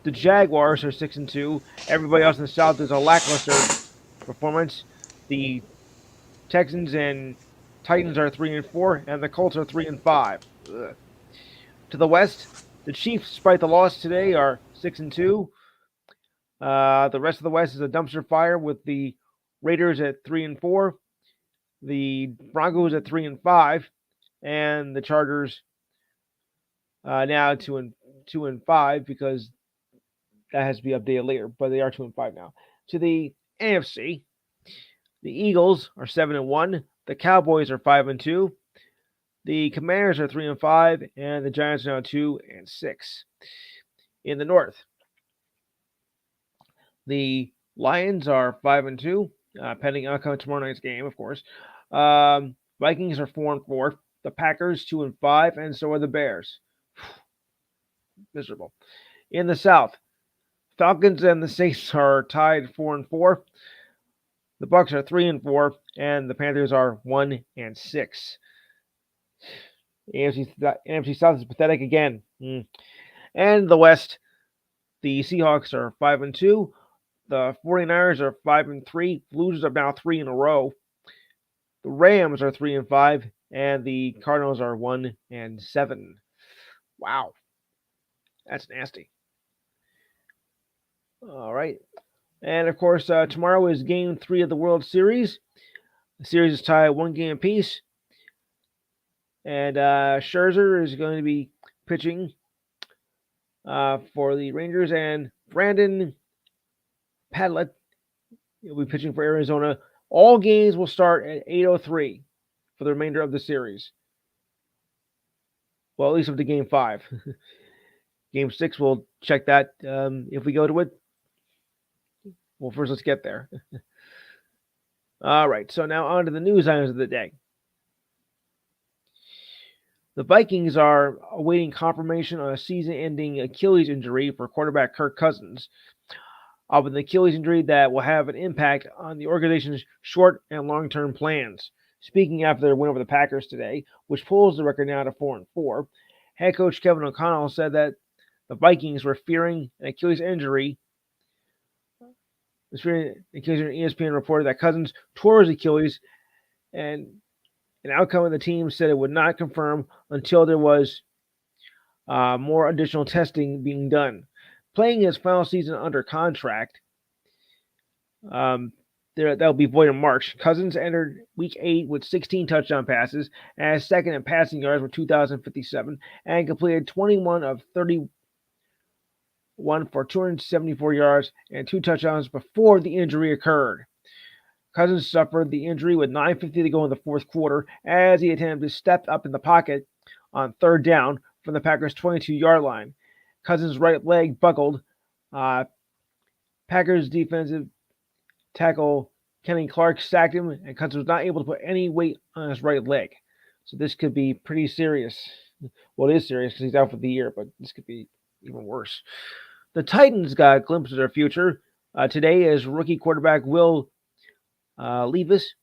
the Jaguars are 6-2. Everybody else in the South is a lackluster performance. The Texans and Titans are 3-4, and the Colts are 3-5. Ugh. To the West, the Chiefs, despite the loss today, are 6-2. The rest of the West is a dumpster fire with the Raiders at 3-4, the Broncos at 3-5, and the Chargers now 2-5 because that has to be updated later. But they are 2-5 now. To the AFC, the Eagles are 7-1, the Cowboys are 5-2, the Commanders are 3-5, and the Giants are now 2-6. In the North, the Lions are 5-2, pending outcome of tomorrow night's game, of course. Vikings are 4-4. The Packers 2-5, and so are the Bears. Miserable. In the South, Falcons and the Saints are tied 4-4. The Bucks are 3-4, and the Panthers are 1-6. NFC South is pathetic again. And the West, the Seahawks are 5-2. The 49ers are 5-3. Losers are now 3 in a row. The Rams are 3-5, and the Cardinals are 1-7. Wow, that's nasty. All right, and of course, tomorrow is Game 3 of the World Series. The series is tied 1 game apiece, and Scherzer is going to be pitching for the Rangers, and Brandon Padlet will be pitching for Arizona. All games will start at 8:03 for the remainder of the series. Well, at least up to Game 5. Game 6, we'll check that if we go to it. Well, first, let's get there. All right, so now on to the news items of the day. The Vikings are awaiting confirmation on a season-ending Achilles injury for quarterback Kirk Cousins, of an Achilles injury that will have an impact on the organization's short and long-term plans. Speaking after their win over the Packers today, which pulls the record now to 4-4, head coach Kevin O'Connell said that the Vikings were fearing an Achilles injury. ESPN reported that Cousins tore his Achilles, and an outcome of the team said it would not confirm until there was more additional testing being done. Playing his final season under contract, that'll be void in March. Cousins entered Week 8 with 16 touchdown passes and second in passing yards with 2,057, and completed 21 of 31 for 274 yards and 2 touchdowns before the injury occurred. Cousins suffered the injury with 9:50 to go in the fourth quarter as he attempted to step up in the pocket on third down from the Packers' 22-yard line. Cousins' right leg buckled. Packers defensive tackle Kenny Clark sacked him, and Cousins was not able to put any weight on his right leg. So this could be pretty serious. Well, it is serious because he's out for the year, but this could be even worse. The Titans got a glimpse of their future today as rookie quarterback Will Levis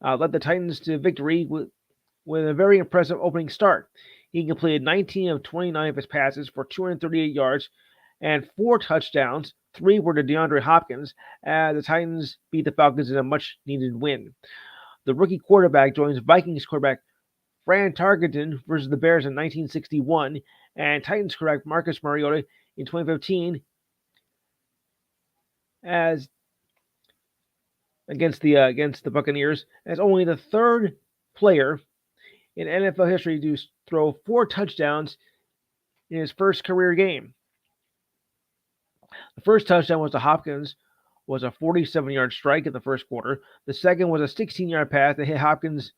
led the Titans to victory with a very impressive opening start. He completed 19 of 29 of his passes for 238 yards and 4 touchdowns. 3 were to DeAndre Hopkins as the Titans beat the Falcons in a much-needed win. The rookie quarterback joins Vikings quarterback Fran Tarkenton versus the Bears in 1961 and Titans quarterback Marcus Mariota in 2015 as against the Buccaneers as only the third player in NFL history to throw 4 touchdowns in his first career game. The first touchdown was to Hopkins, was a 47-yard strike in the first quarter. The second was a 16-yard pass that hit Hopkins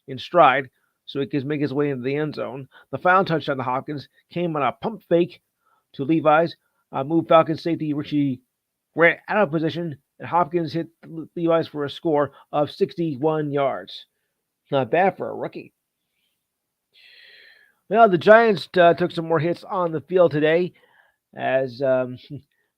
in stride, so he could make his way into the end zone. The final touchdown to Hopkins came on a pump fake to Levi's, moved Falcons safety Richie Grant out of position, and Hopkins hit Levi's for a score of 61 yards. Not bad for a rookie. Well, the Giants took some more hits on the field today as backup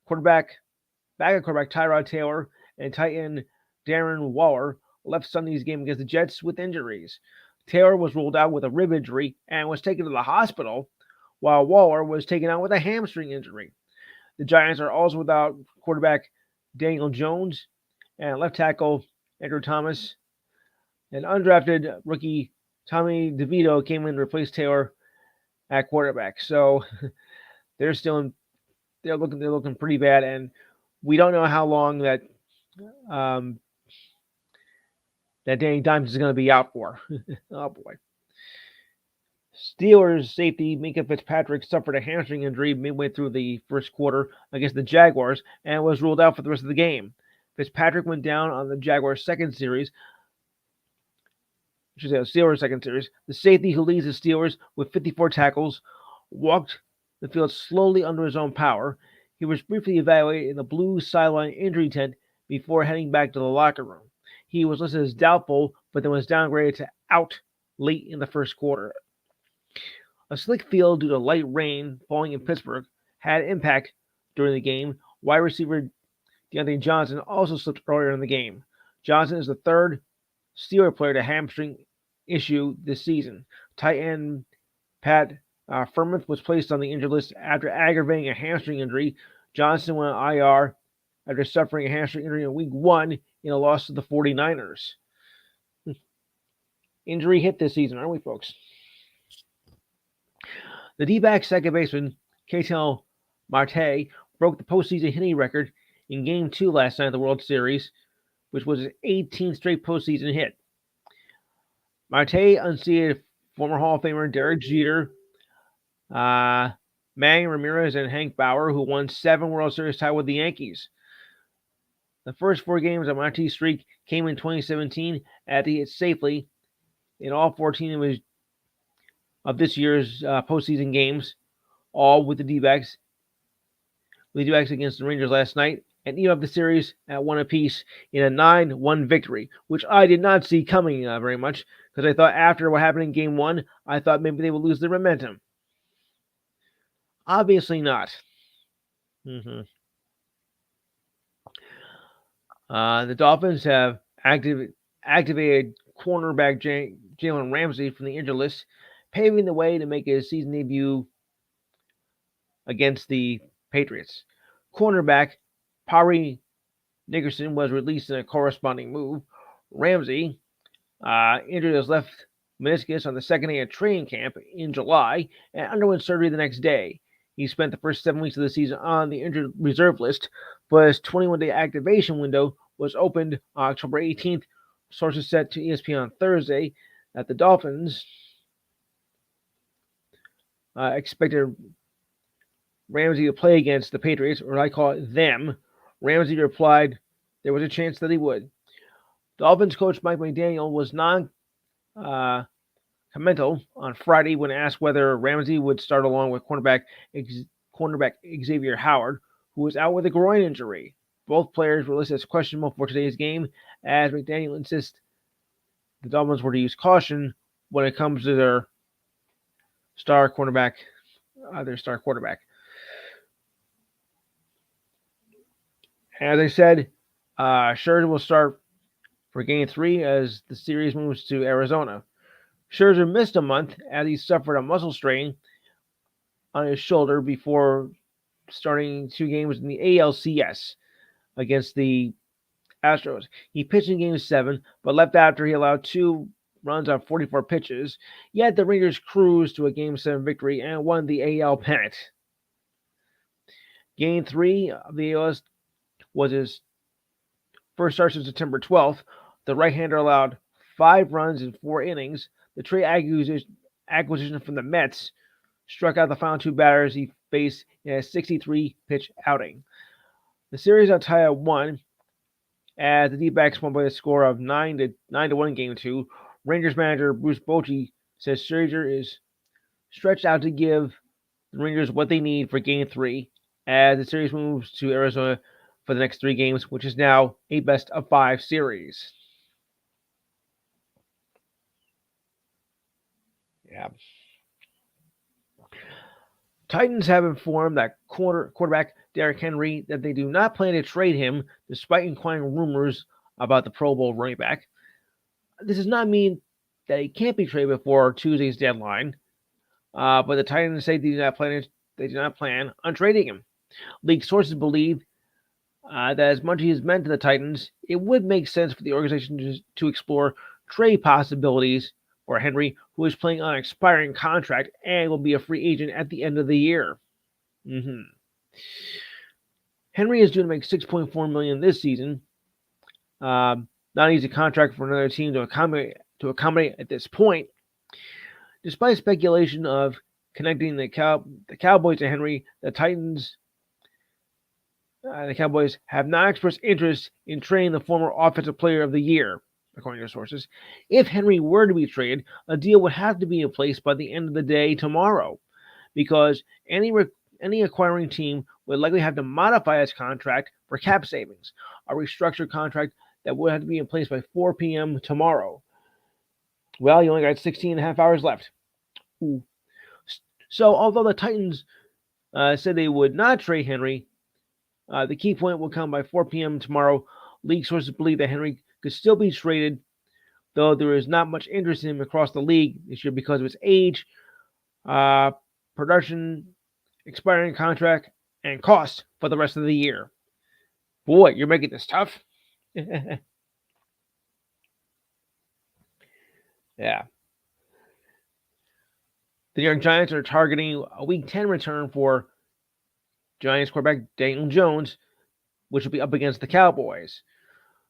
quarterback Tyrod Taylor and tight end Darren Waller left Sunday's game against the Jets with injuries. Taylor was ruled out with a rib injury and was taken to the hospital, while Waller was taken out with a hamstring injury. The Giants are also without quarterback Daniel Jones and left tackle Andrew Thomas. An undrafted rookie Tommy DeVito came in to replace Taylor at quarterback. So they're looking pretty bad, and we don't know how long that Danny Dimes is going to be out for. Oh boy. Steelers safety Minka Fitzpatrick suffered a hamstring injury midway through the first quarter against the Jaguars and was ruled out for the rest of the game. Fitzpatrick went down on the Jaguars' second series. Steelers' second series. The safety who leads the Steelers with 54 tackles walked the field slowly under his own power. He was briefly evaluated in the blue sideline injury tent before heading back to the locker room. He was listed as doubtful, but then was downgraded to out late in the first quarter. A slick field due to light rain falling in Pittsburgh had impact during the game. Wide receiver Deontay Johnson also slipped earlier in the game. Johnson is the third Steeler player to hamstring issue this season. Tight end Pat Furman was placed on the injured list after aggravating a hamstring injury. Johnson went on IR after suffering a hamstring injury in Week 1 in a loss to the 49ers. Injury hit this season, aren't we, folks? The D-back second baseman, Ketel Marte, broke the postseason hitting record in Game 2 last night of the World Series, which was his 18th straight postseason hit. Marte unseated former Hall of Famer Derek Jeter, Manny Ramirez, and Hank Bauer, who won 7 World Series tied with the Yankees. The first 4 games of Marte's streak came in 2017 after he hit safely in all 14 of this year's postseason games, all with the D-backs. With the D-backs against the Rangers last night, and even up the series at 1 apiece in a 9-1 victory, which I did not see coming very much, because I thought after what happened in Game 1, I thought maybe they would lose their momentum. Obviously not. The Dolphins have activated cornerback Jalen Ramsey from the injured list, paving the way to make his season debut against the Patriots. Cornerback Pari Nickerson was released in a corresponding move. Ramsey injured his left meniscus on the second day of training camp in July and underwent surgery the next day. He spent the first 7 weeks of the season on the injured reserve list, but his 21-day activation window was opened on October 18th. Sources said to ESPN on Thursday that the Dolphins expected Ramsey to play against the Patriots, or I call it them. Ramsey replied there was a chance that he would. Dolphins coach Mike McDaniel was non-committal on Friday when asked whether Ramsey would start along with cornerback Xavier Howard, who was out with a groin injury. Both players were listed as questionable for today's game, as McDaniel insists the Dolphins were to use caution when it comes to their star quarterback. As I said, Scherzer will start for Game 3 as the series moves to Arizona. Scherzer missed a month as he suffered a muscle strain on his shoulder before starting 2 games in the ALCS against the Astros. He pitched in Game 7, but left after he allowed 2 runs on 44 pitches. Yet the Rangers cruised to a Game 7 victory and won the AL pennant. Game 3 of the ALS was his first start since September 12th. The right-hander allowed 5 runs in 4 innings. The trade acquisition from the Mets struck out the final 2 batters he faced in a 63-pitch outing. The series are tied at 1 as the D-backs won by a score of 9-1 Game 2. Rangers manager Bruce Bochy says Scherzer is stretched out to give the Rangers what they need for Game 3 as the series moves to Arizona for the next 3 games, which is now a best-of-5 series. Yeah. Titans have informed that quarterback Derrick Henry that they do not plan to trade him, despite inquiring rumors about the Pro Bowl running back. This does not mean that he can't be traded before Tuesday's deadline, but the Titans say they do not plan on trading him. League sources believe that as much as he has meant to the Titans, it would make sense for the organization to explore trade possibilities for Henry, who is playing on an expiring contract and will be a free agent at the end of the year. Henry is due to make $6.4 million this season. Not an easy contract for another team to accommodate at this point. Despite speculation of connecting the Cowboys to Henry, the Cowboys have not expressed interest in trading the former Offensive Player of the Year, according to sources. If Henry were to be traded, a deal would have to be in place by the end of the day tomorrow, because any acquiring team would likely have to modify its contract for cap savings, a restructured contract that would have to be in place by 4 p.m. tomorrow. Well, you only got 16 and a half hours left. Ooh. So, although the Titans said they would not trade Henry, The key point will come by 4 p.m. tomorrow. League sources believe that Henry could still be traded, though there is not much interest in him across the league this year because of his age, production, expiring contract, and cost for the rest of the year. Boy, you're making this tough. Yeah. The New York Giants are targeting a Week 10 return for Giants quarterback Daniel Jones, which will be up against the Cowboys.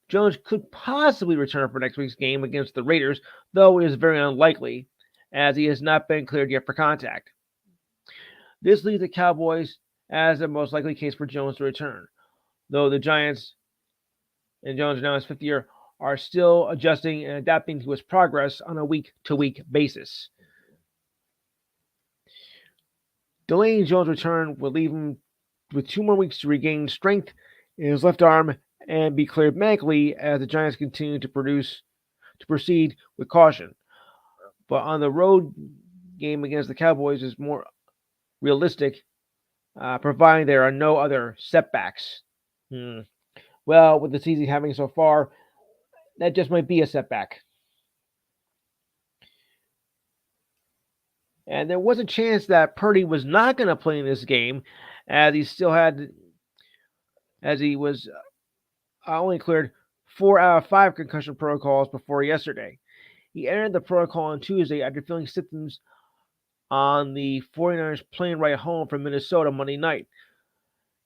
Jones could possibly return for next week's game against the Raiders, though it is very unlikely, as he has not been cleared yet for contact. This leaves the Cowboys as the most likely case for Jones to return, though the Giants and Jones, now in his fifth year, are still adjusting and adapting to his progress on a week-to-week basis. Delaying Jones' return will leave him with 2 more weeks to regain strength in his left arm and be cleared medically as the Giants continue to proceed with caution. But on the road game against the Cowboys is more realistic, providing there are no other setbacks. Well, with the season having so far, that just might be a setback. And there was a chance that Purdy was not going to play in this game, as he was only cleared 4 out of 5 concussion protocols before yesterday. He entered the protocol on Tuesday after feeling symptoms on the 49ers plane ride home from Minnesota Monday night.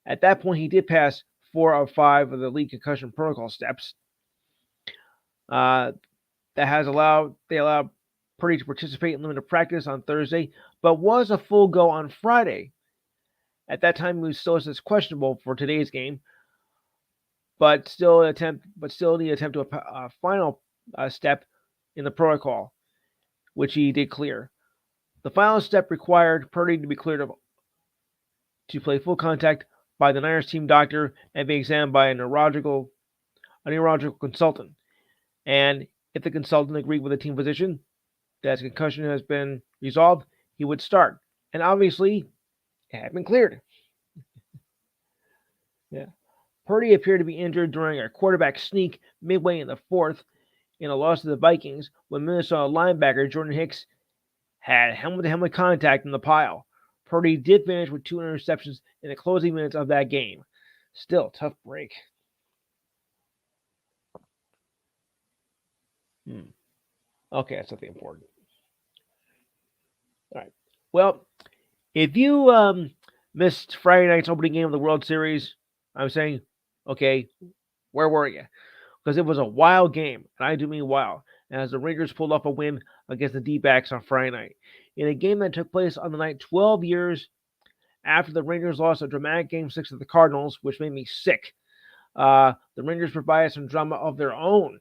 At that point, he did pass 4 out of 5 of the league concussion protocol steps. They allowed Purdy to participate in limited practice on Thursday, but was a full go on Friday. At that time, he was still questionable for today's game, but still need to attempt a final step in the protocol, which he did clear. The final step required Purdy to be cleared to play full contact by the Niners team doctor and be examined by a neurological consultant. And if the consultant agreed with the team physician that his concussion has been resolved, he would start. And obviously, it had been cleared. Yeah. Purdy appeared to be injured during a quarterback sneak midway in the fourth in a loss to the Vikings when Minnesota linebacker Jordan Hicks had helmet-to-helmet contact in the pile. Purdy did finish with 2 interceptions in the closing minutes of that game. Still, tough break. Okay, that's something important. All right. Well, if you missed Friday night's opening game of the World Series, I'm saying, okay, where were you? Because it was a wild game, and I do mean wild, as the Rangers pulled off a win against the D-backs on Friday night. In a game that took place on the night 12 years after the Rangers lost a dramatic Game 6 to the Cardinals, which made me sick. The Rangers provided some drama of their own.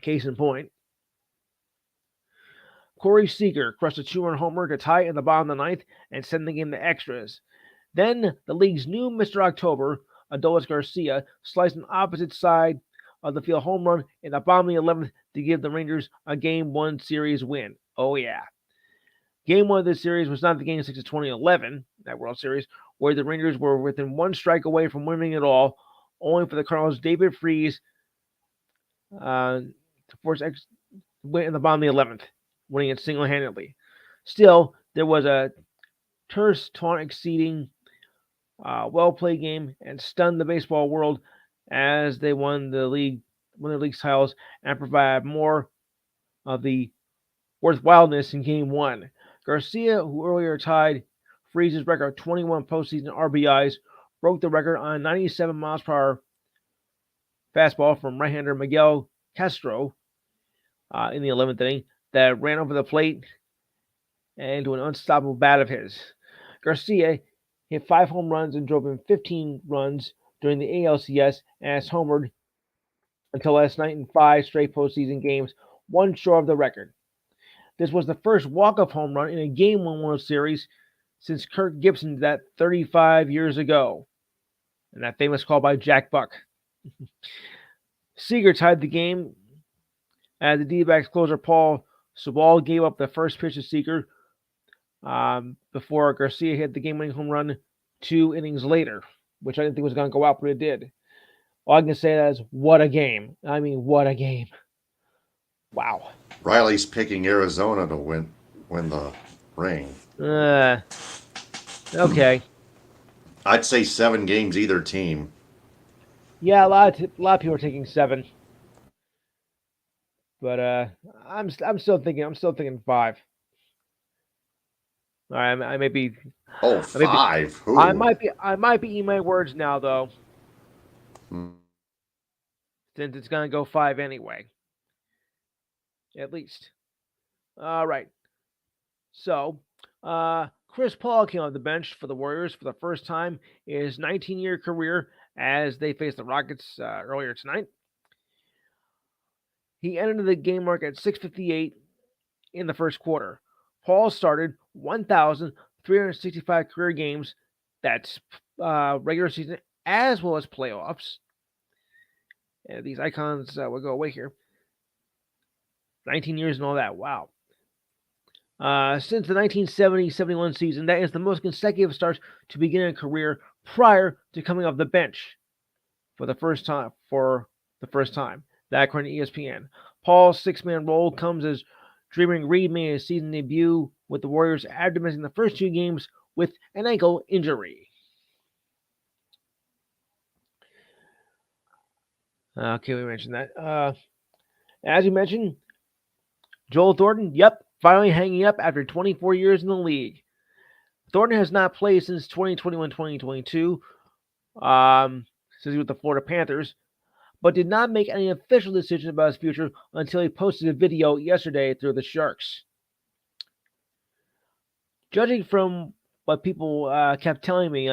Case in point, Corey Seager crushed a 2-run homer to tie in the bottom of the ninth and send the game to extras. Then the league's new Mr. October, Adolis Garcia, sliced an opposite side of the field home run in the bottom of the 11th to give the Rangers a Game 1 series win. Oh, yeah. Game 1 of this series was not the Game 6 of 2011, that World Series, where the Rangers were within 1 strike away from winning it all, only for the Cardinals' David Freese to force win in the bottom of the 11th, winning it single-handedly. Still, there was a terse, taunt-exceeding, well-played game and stunned the baseball world as they won their league's titles and provided more of the worthwhileness in Game 1. Garcia, who earlier tied Freese's record of 21 postseason RBIs, broke the record on a 97 miles per hour fastball from right-hander Miguel Castro in the 11th inning that ran over the plate into an unstoppable bat of his. Garcia hit 5 home runs and drove in 15 runs during the ALCS and has homered until last night in 5 straight postseason games, 1 short of the record. This was the first walk-off home run in a Game 1 World Series since Kirk Gibson did that 35 years ago, and that famous call by Jack Buck. Seager tied the game as the D-backs closer Paul Subal gave up the first pitch to Seager before Garcia hit the game-winning home run 2 innings later, which I didn't think was going to go out, but it did. All I can say is, what a game. I mean, what a game. Wow. Riley's picking Arizona to win the ring. Okay. I'd say 7 games either team. Yeah, a lot of people are taking 7, but I'm still thinking 5. All right, I may be Oh, I may be 5. Who? I might be eating my words now though, Hmm. since it's gonna go 5 anyway, at least. All right. So, Chris Paul came off the bench for the Warriors for the first time in his 19-year career as they faced the Rockets earlier tonight. He entered the game mark at 6:58 in the first quarter. Paul started 1,365 career games. That's regular season as well as playoffs. And these icons will go away here. 19 years and all that. Wow. Since the 1970-71 season, that is the most consecutive starts to begin a career prior to coming off the bench for the first time. That according to ESPN. Paul's 6-man role comes as Draymond Green made his season debut with the Warriors after missing the first 2 games with an ankle injury. Okay, we mentioned that. As you mentioned, Joel Thornton, yep, finally hanging up after 24 years in the league. Thornton has not played since 2021-2022, since he was with the Florida Panthers, but did not make any official decision about his future until he posted a video yesterday through the Sharks. Judging from what people kept telling me,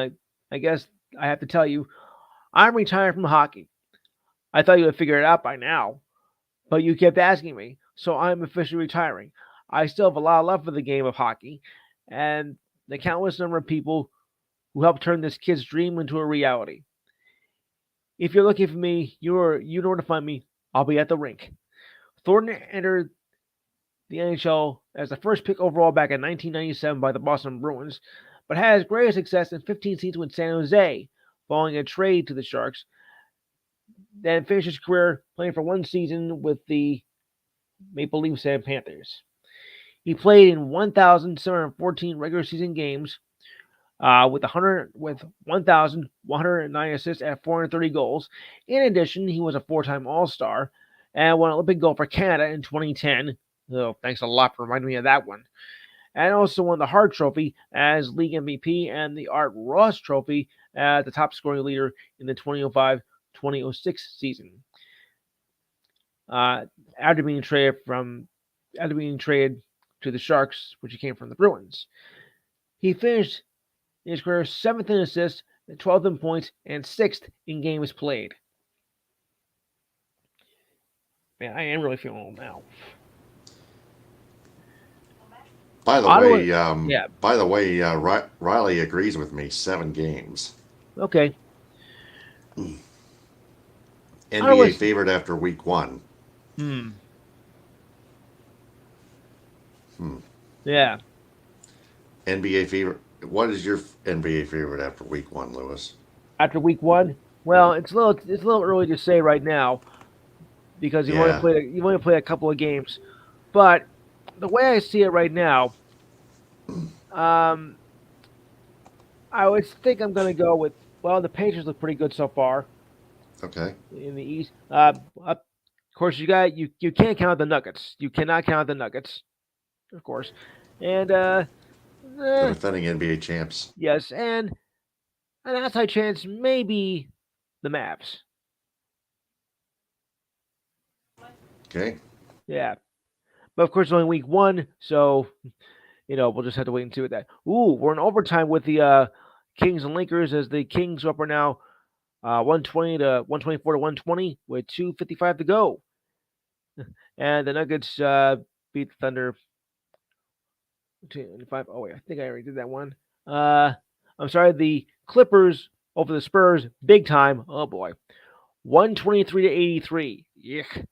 I guess I have to tell you, I'm retired from hockey. I thought you would figure it out by now, but you kept asking me, so I'm officially retiring. I still have a lot of love for the game of hockey, and the countless number of people who helped turn this kid's dream into a reality. If you're looking for me, you know where to find me. I'll be at the rink. Thornton entered the NHL as the first pick overall back in 1997 by the Boston Bruins, but had his greatest success in 15 seasons with San Jose, following a trade to the Sharks. Then finished his career playing for 1 season with the Maple Leafs and Panthers. He played in 1,714 regular season games, with 1,109 assists and 430 goals. In addition, he was a 4-time All-Star and won an Olympic gold for Canada in 2010. Oh, thanks a lot for reminding me of that one. And also won the Hart Trophy as league MVP and the Art Ross Trophy as the top scoring leader in the 2005-2006 season. After being traded to the Sharks, which he came from the Bruins, he finished his career 7th in assists, 12th in points, and 6th in games played. Man, I am really feeling old now. By the Ottawa, way, yeah, Riley agrees with me. 7 games. okay. NBA favorite after week 1. Yeah. NBA favorite. What is your NBA favorite after week 1, Lewis? After week 1, well, it's a little early to say right now because you've Yeah. only played a couple of games. But the way I see it right now, I would think I'm going to go with, well, the Pacers look pretty good so far Okay. in the East. Of course, you can't count the Nuggets. You cannot count the Nuggets, of course. And The defending NBA champs. yes, and an outside chance maybe the Mavs. Okay. Yeah, but of course it's only week 1, so we'll just have to wait and see what that. Ooh, we're in overtime with the Kings and Lakers as the Kings are up now 120 to 124 to 120 with 2:55 to go, and the Nuggets beat the Thunder 2-5. Oh wait, I think I already did that one. I'm sorry, the Clippers over the Spurs, big time. Oh boy, 123 to 83. Yuck.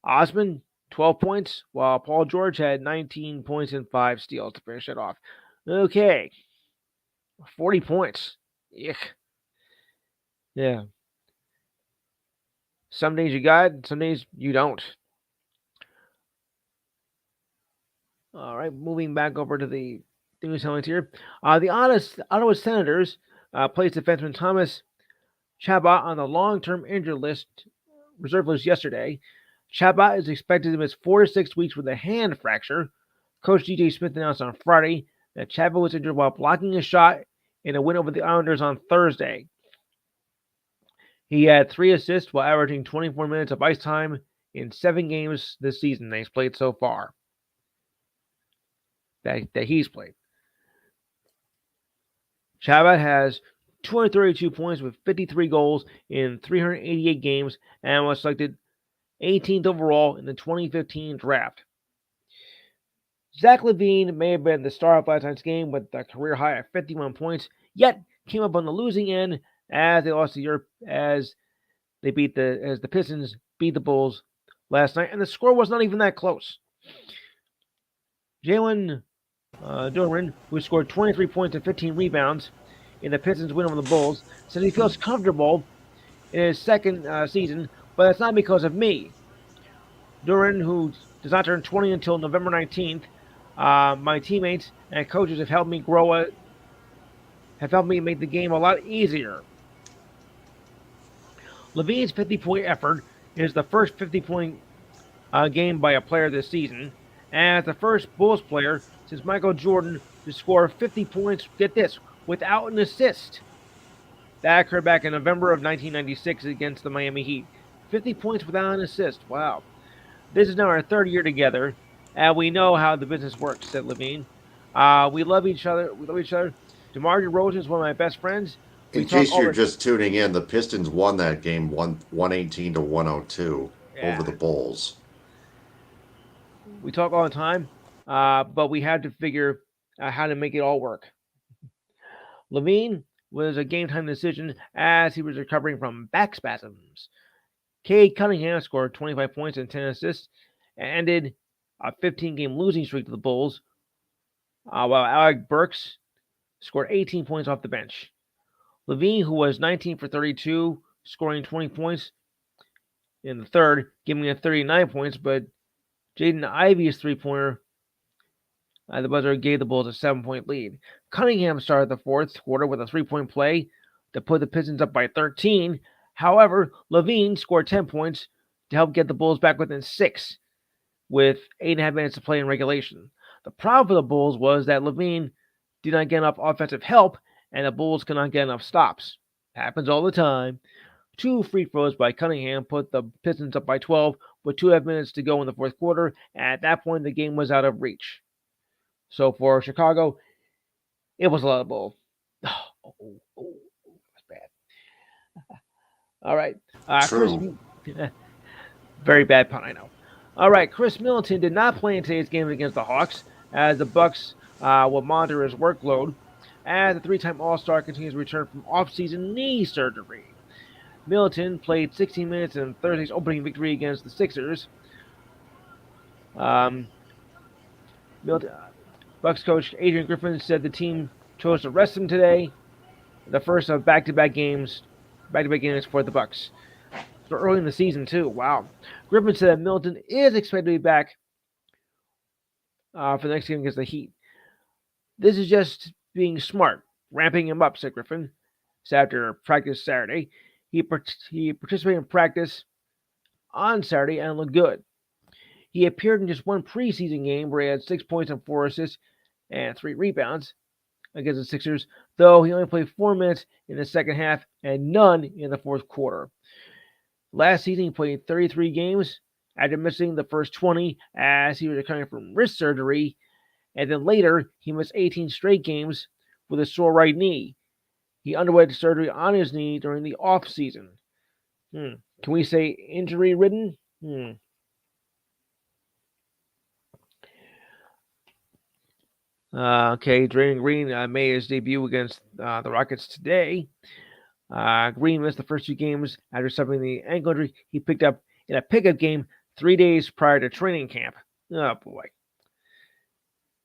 Osman 12 points, while Paul George had 19 points and 5 steals to finish it off. Okay. 40 points. Yuck. Yeah. Some days you got, some days you don't. All right, moving back over to the news headlines here. The Ottawa Senators placed defenseman Thomas Chabot on the long-term injured reserve list yesterday. Chabot is expected to miss 4 to 6 weeks with a hand fracture. Coach DJ Smith announced on Friday that Chabot was injured while blocking a shot in a win over the Islanders on Thursday. He had 3 assists while averaging 24 minutes of ice time in 7 games this season that he's played so far. That he's played. Chabot has 232 points with 53 goals in 388 games and was selected 18th overall in the 2015 draft. Zach LaVine may have been the star of last night's game with a career high of 51 points, yet came up on the losing end as they lost to Europe as the Pistons beat the Bulls last night, and the score was not even that close. Jalen Duran, who scored 23 points and 15 rebounds in the Pistons' win over the Bulls, said he feels comfortable in his second season, but it's not because of me. Duran, who does not turn 20 until November 19th, my teammates and coaches have helped me make the game a lot easier. LaVine's 50-point effort is the first 50-point game by a player this season, as the first Bulls player since Michael Jordan to score 50 points, get this, without an assist. That occurred back in November of 1996 against the Miami Heat. 50 points without an assist. Wow. This is now our third year together, and we know how the business works, said LaVine. We love each other. DeMar DeRozan is one of my best friends. In case you're just tuning in, the Pistons won that game 118 to 102 over the Bulls. We talk all the time, but we had to figure out how to make it all work. LaVine was a game-time decision as he was recovering from back spasms. Cade Cunningham scored 25 points and 10 assists and ended a 15-game losing streak to the Bulls, while Alec Burks scored 18 points off the bench. LaVine, who was 19 for 32, scoring 20 points in the third, giving him 39 points, but Jaden Ivey's three-pointer the buzzer gave the Bulls a 7-point lead. Cunningham started the fourth quarter with a 3-point play to put the Pistons up by 13. However, LaVine scored 10 points to help get the Bulls back within 6 with 8.5 minutes to play in regulation. The problem for the Bulls was that LaVine did not get enough offensive help, and the Bulls could not get enough stops. Happens all the time. 2 free throws by Cunningham put the Pistons up by 12 with 2.5 minutes to go in the fourth quarter, and at that point the game was out of reach. So for Chicago, it was a lot of bull. That's bad. All right. True. Very bad pun, I know. All right, Chris Middleton did not play in today's game against the Hawks, as the Bucks will monitor his workload, as the 3-time All-Star continues to return from off-season knee surgery. Middleton played 16 minutes in Thursday's opening victory against the Sixers. Bucks coach Adrian Griffin said the team chose to rest him today, the first of back-to-back games for the Bucks. So early in the season too. Wow. Griffin said that Middleton is expected to be back for the next game against the Heat. This is just being smart, ramping him up, said Griffin. So after practice Saturday, he participated in practice on Saturday and looked good. He appeared in just one preseason game where he had 6 points and 4 assists and 3 rebounds against the Sixers, though he only played 4 minutes in the second half and none in the fourth quarter. Last season, he played 33 games after missing the first 20 as he was recovering from wrist surgery, and then later he missed 18 straight games with a sore right knee. He underwent surgery on his knee during the off-season. Can we say injury-ridden? Okay, Draymond Green made his debut against the Rockets today. Green missed the first 2 games after suffering the ankle injury he picked up in a pickup game 3 days prior to training camp. Oh, boy.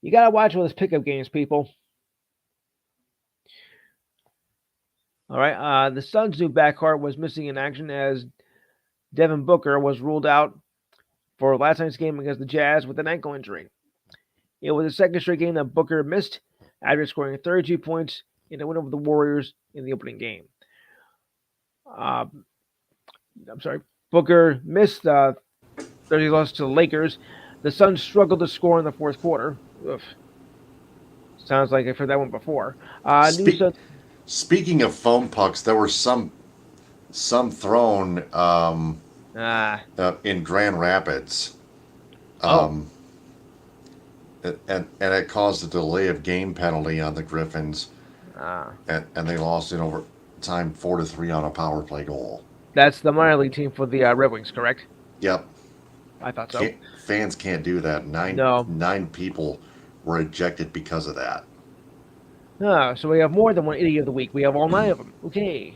You got to watch all those pickup games, people. All right. The Suns' new backcourt was missing in action as Devin Booker was ruled out for last night's game against the Jazz with an ankle injury. It was the second straight game that Booker missed after scoring 32 points in a win over the Warriors in the opening game. Uh, I'm sorry. Booker missed 30 loss to the Lakers. The Suns struggled to score in the fourth quarter. Oof. Sounds like I've heard that one before. New Spe- Suns. Speaking of foam pucks, there were some thrown Ah. in Grand Rapids, Oh. um, and it caused a delay of game penalty on the Griffins, Ah. and they lost in overtime 4-3 on a power play goal. That's the minor league team for the Red Wings, correct? Yep, I thought so. fans can't do that. No. Nine people were ejected because of that. So we have more than one idiot of the week. We have all 9 of them. Okay.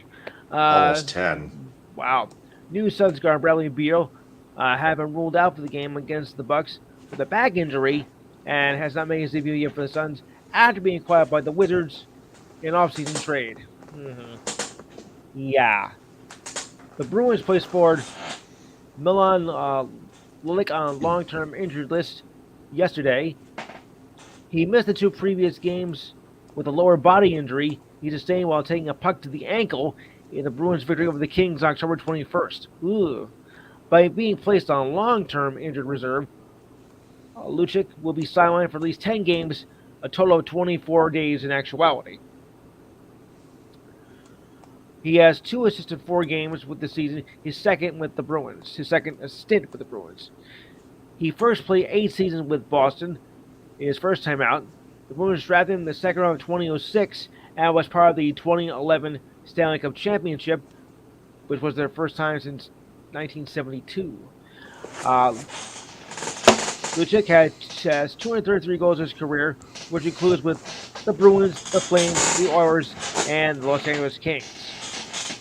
Almost 10. Wow. New Suns guard Bradley Beal have been ruled out for the game against the Bucks with a back injury and has not made his debut yet for the Suns after being acquired by the Wizards in off-season trade. Yeah. The Bruins placed forward Milan Lulic on a long-term injured list yesterday. He missed the 2 previous games with a lower body injury he sustained while taking a puck to the ankle in the Bruins' victory over the Kings October 21st. Ooh. By being placed on long-term injured reserve, Lucic will be sidelined for at least 10 games, a total of 24 days in actuality. He has 2 assists in 4 games with the season, his second with the Bruins, his second stint with the Bruins. He first played 8 seasons with Boston in his first time out. The Bruins drafted him in the second round of 2006 and was part of the 2011 Stanley Cup Championship, which was their first time since 1972. Lucic has 233 goals in his career, which includes with the Bruins, the Flames, the Oilers, and the Los Angeles Kings.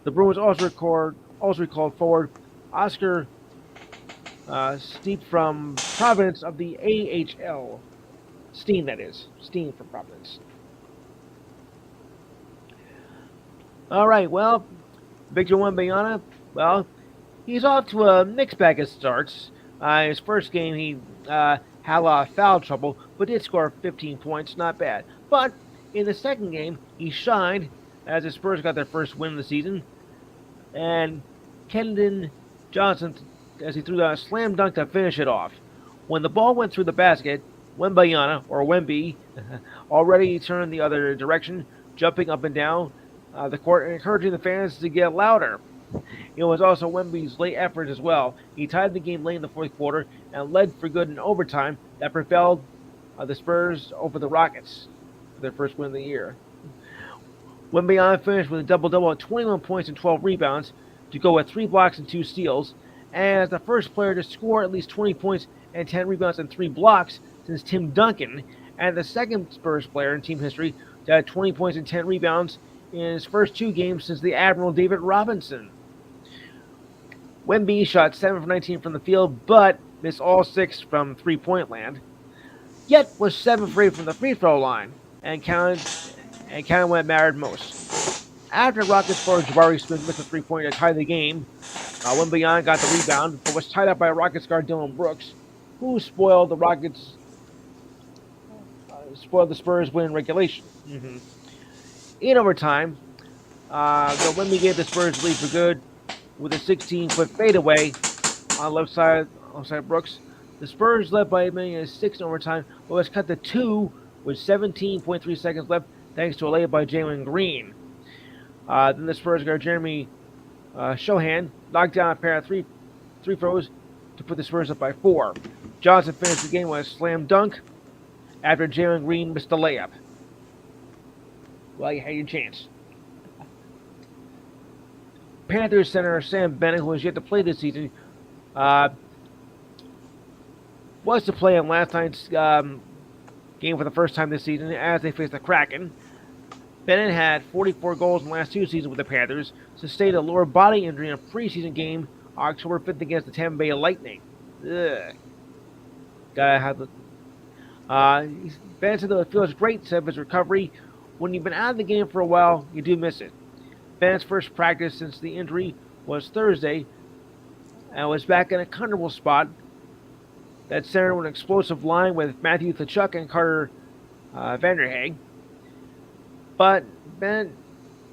The Bruins also recalled forward Oscar Steep from Providence of the AHL. Steen, that is. Steen from Providence. All right, well, Victor Wembanyama, well, he's off to a mixed bag of starts. His first game, he had a lot of foul trouble, but did score 15 points, not bad. But in the second game, he shined as the Spurs got their first win of the season. And Kendon Johnson, as he threw down a slam dunk to finish it off. When the ball went through the basket, Wembanyama, or Wemby, already turned the other direction, jumping up and down the court and encouraging the fans to get louder. It was also Wemby's late effort as well. He tied the game late in the fourth quarter and led for good in overtime that propelled the Spurs over the Rockets for their first win of the year. Wembanyama finished with a double-double at 21 points and 12 rebounds to go with 3 blocks and 2 steals, and as the first player to score at least 20 points and 10 rebounds and 3 blocks since Tim Duncan, and the second Spurs player in team history to have 20 points and 10 rebounds in his first 2 games since the Admiral David Robinson. Wemby shot 7 for 19 from the field, but missed all 6 from three-point land, yet was 7 for 8 from the free throw line, and counted when it mattered most. After Rockets forward Jabari Smith missed a three-pointer to tie the game, Wembanyama got the rebound, but was tied up by Rockets guard Dillon Brooks, who spoiled the Spurs win in regulation. In overtime, Wemby gave the Spurs the lead for good with a 16-foot fadeaway on left side Brooks. The Spurs led by as many as 6 in overtime, but was cut to 2 with 17.3 seconds left, thanks to a layup by Jalen Green. Then the Spurs guard Jeremy Shohan knocked down a pair of three throws to put the Spurs up by 4. Johnson finished the game with a slam dunk after Jalen Green missed the layup. Well, you had your chance. Panthers center Sam Bennett, who has yet to play this season, was to play in last night's game for the first time this season as they faced the Kraken. Bennett had 44 goals in the last 2 seasons with the Panthers, sustained a lower body injury in a preseason game October 5th against the Tampa Bay Lightning. Ugh. Gotta have the. Bennett said that it feels great, said of his recovery When you've been out of the game for a while, you do miss it. Bennett's first practice since the injury was Thursday and was back in a comfortable spot that centered an explosive line with Matthew Tkachuk and Carter Vanderhaeg. But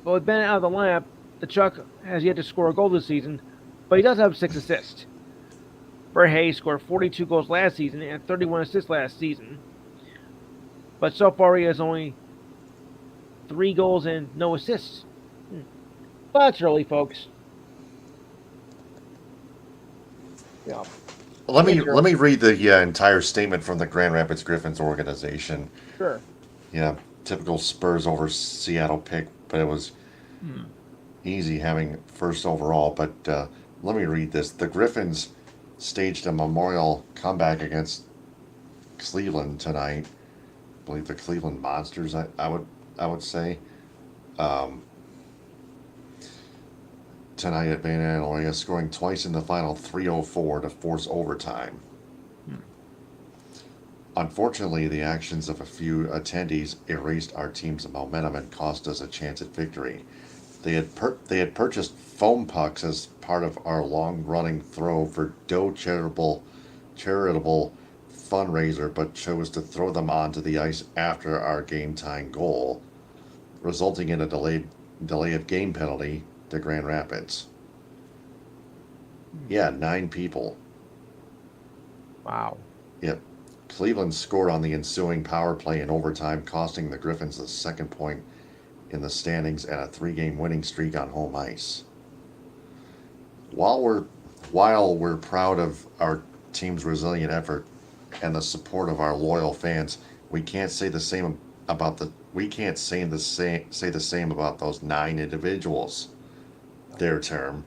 with Bennett out of the lineup, Tkachuk has yet to score a goal this season, but he does have 6 assists. Verhey scored 42 goals last season and 31 assists last season. But so far he has only 3 goals and no assists. But that's early, folks. Yeah. Let me read the entire statement from the Grand Rapids Griffins organization. Sure. Yeah, typical Spurs over Seattle pick, but it was easy having first overall. But let me read this. The Griffins staged a memorial comeback against Cleveland tonight. I believe the Cleveland Monsters. I would say. Tonight at Van Alloy, scoring twice in the final 3:04 to force overtime. Unfortunately, the actions of a few attendees erased our team's momentum and cost us a chance at victory. They had purchased foam pucks as part of our long-running Throw for Doe charitable fundraiser, but chose to throw them onto the ice after our game-tying goal, resulting in a delay of game penalty to Grand Rapids. Yeah, 9 people. Wow. Yep. Cleveland scored on the ensuing power play in overtime, costing the Griffins the second point in the standings and a 3-game winning streak on home ice. While we're proud of our team's resilient effort and the support of our loyal fans, we can't say the same about those 9 individuals. Their term,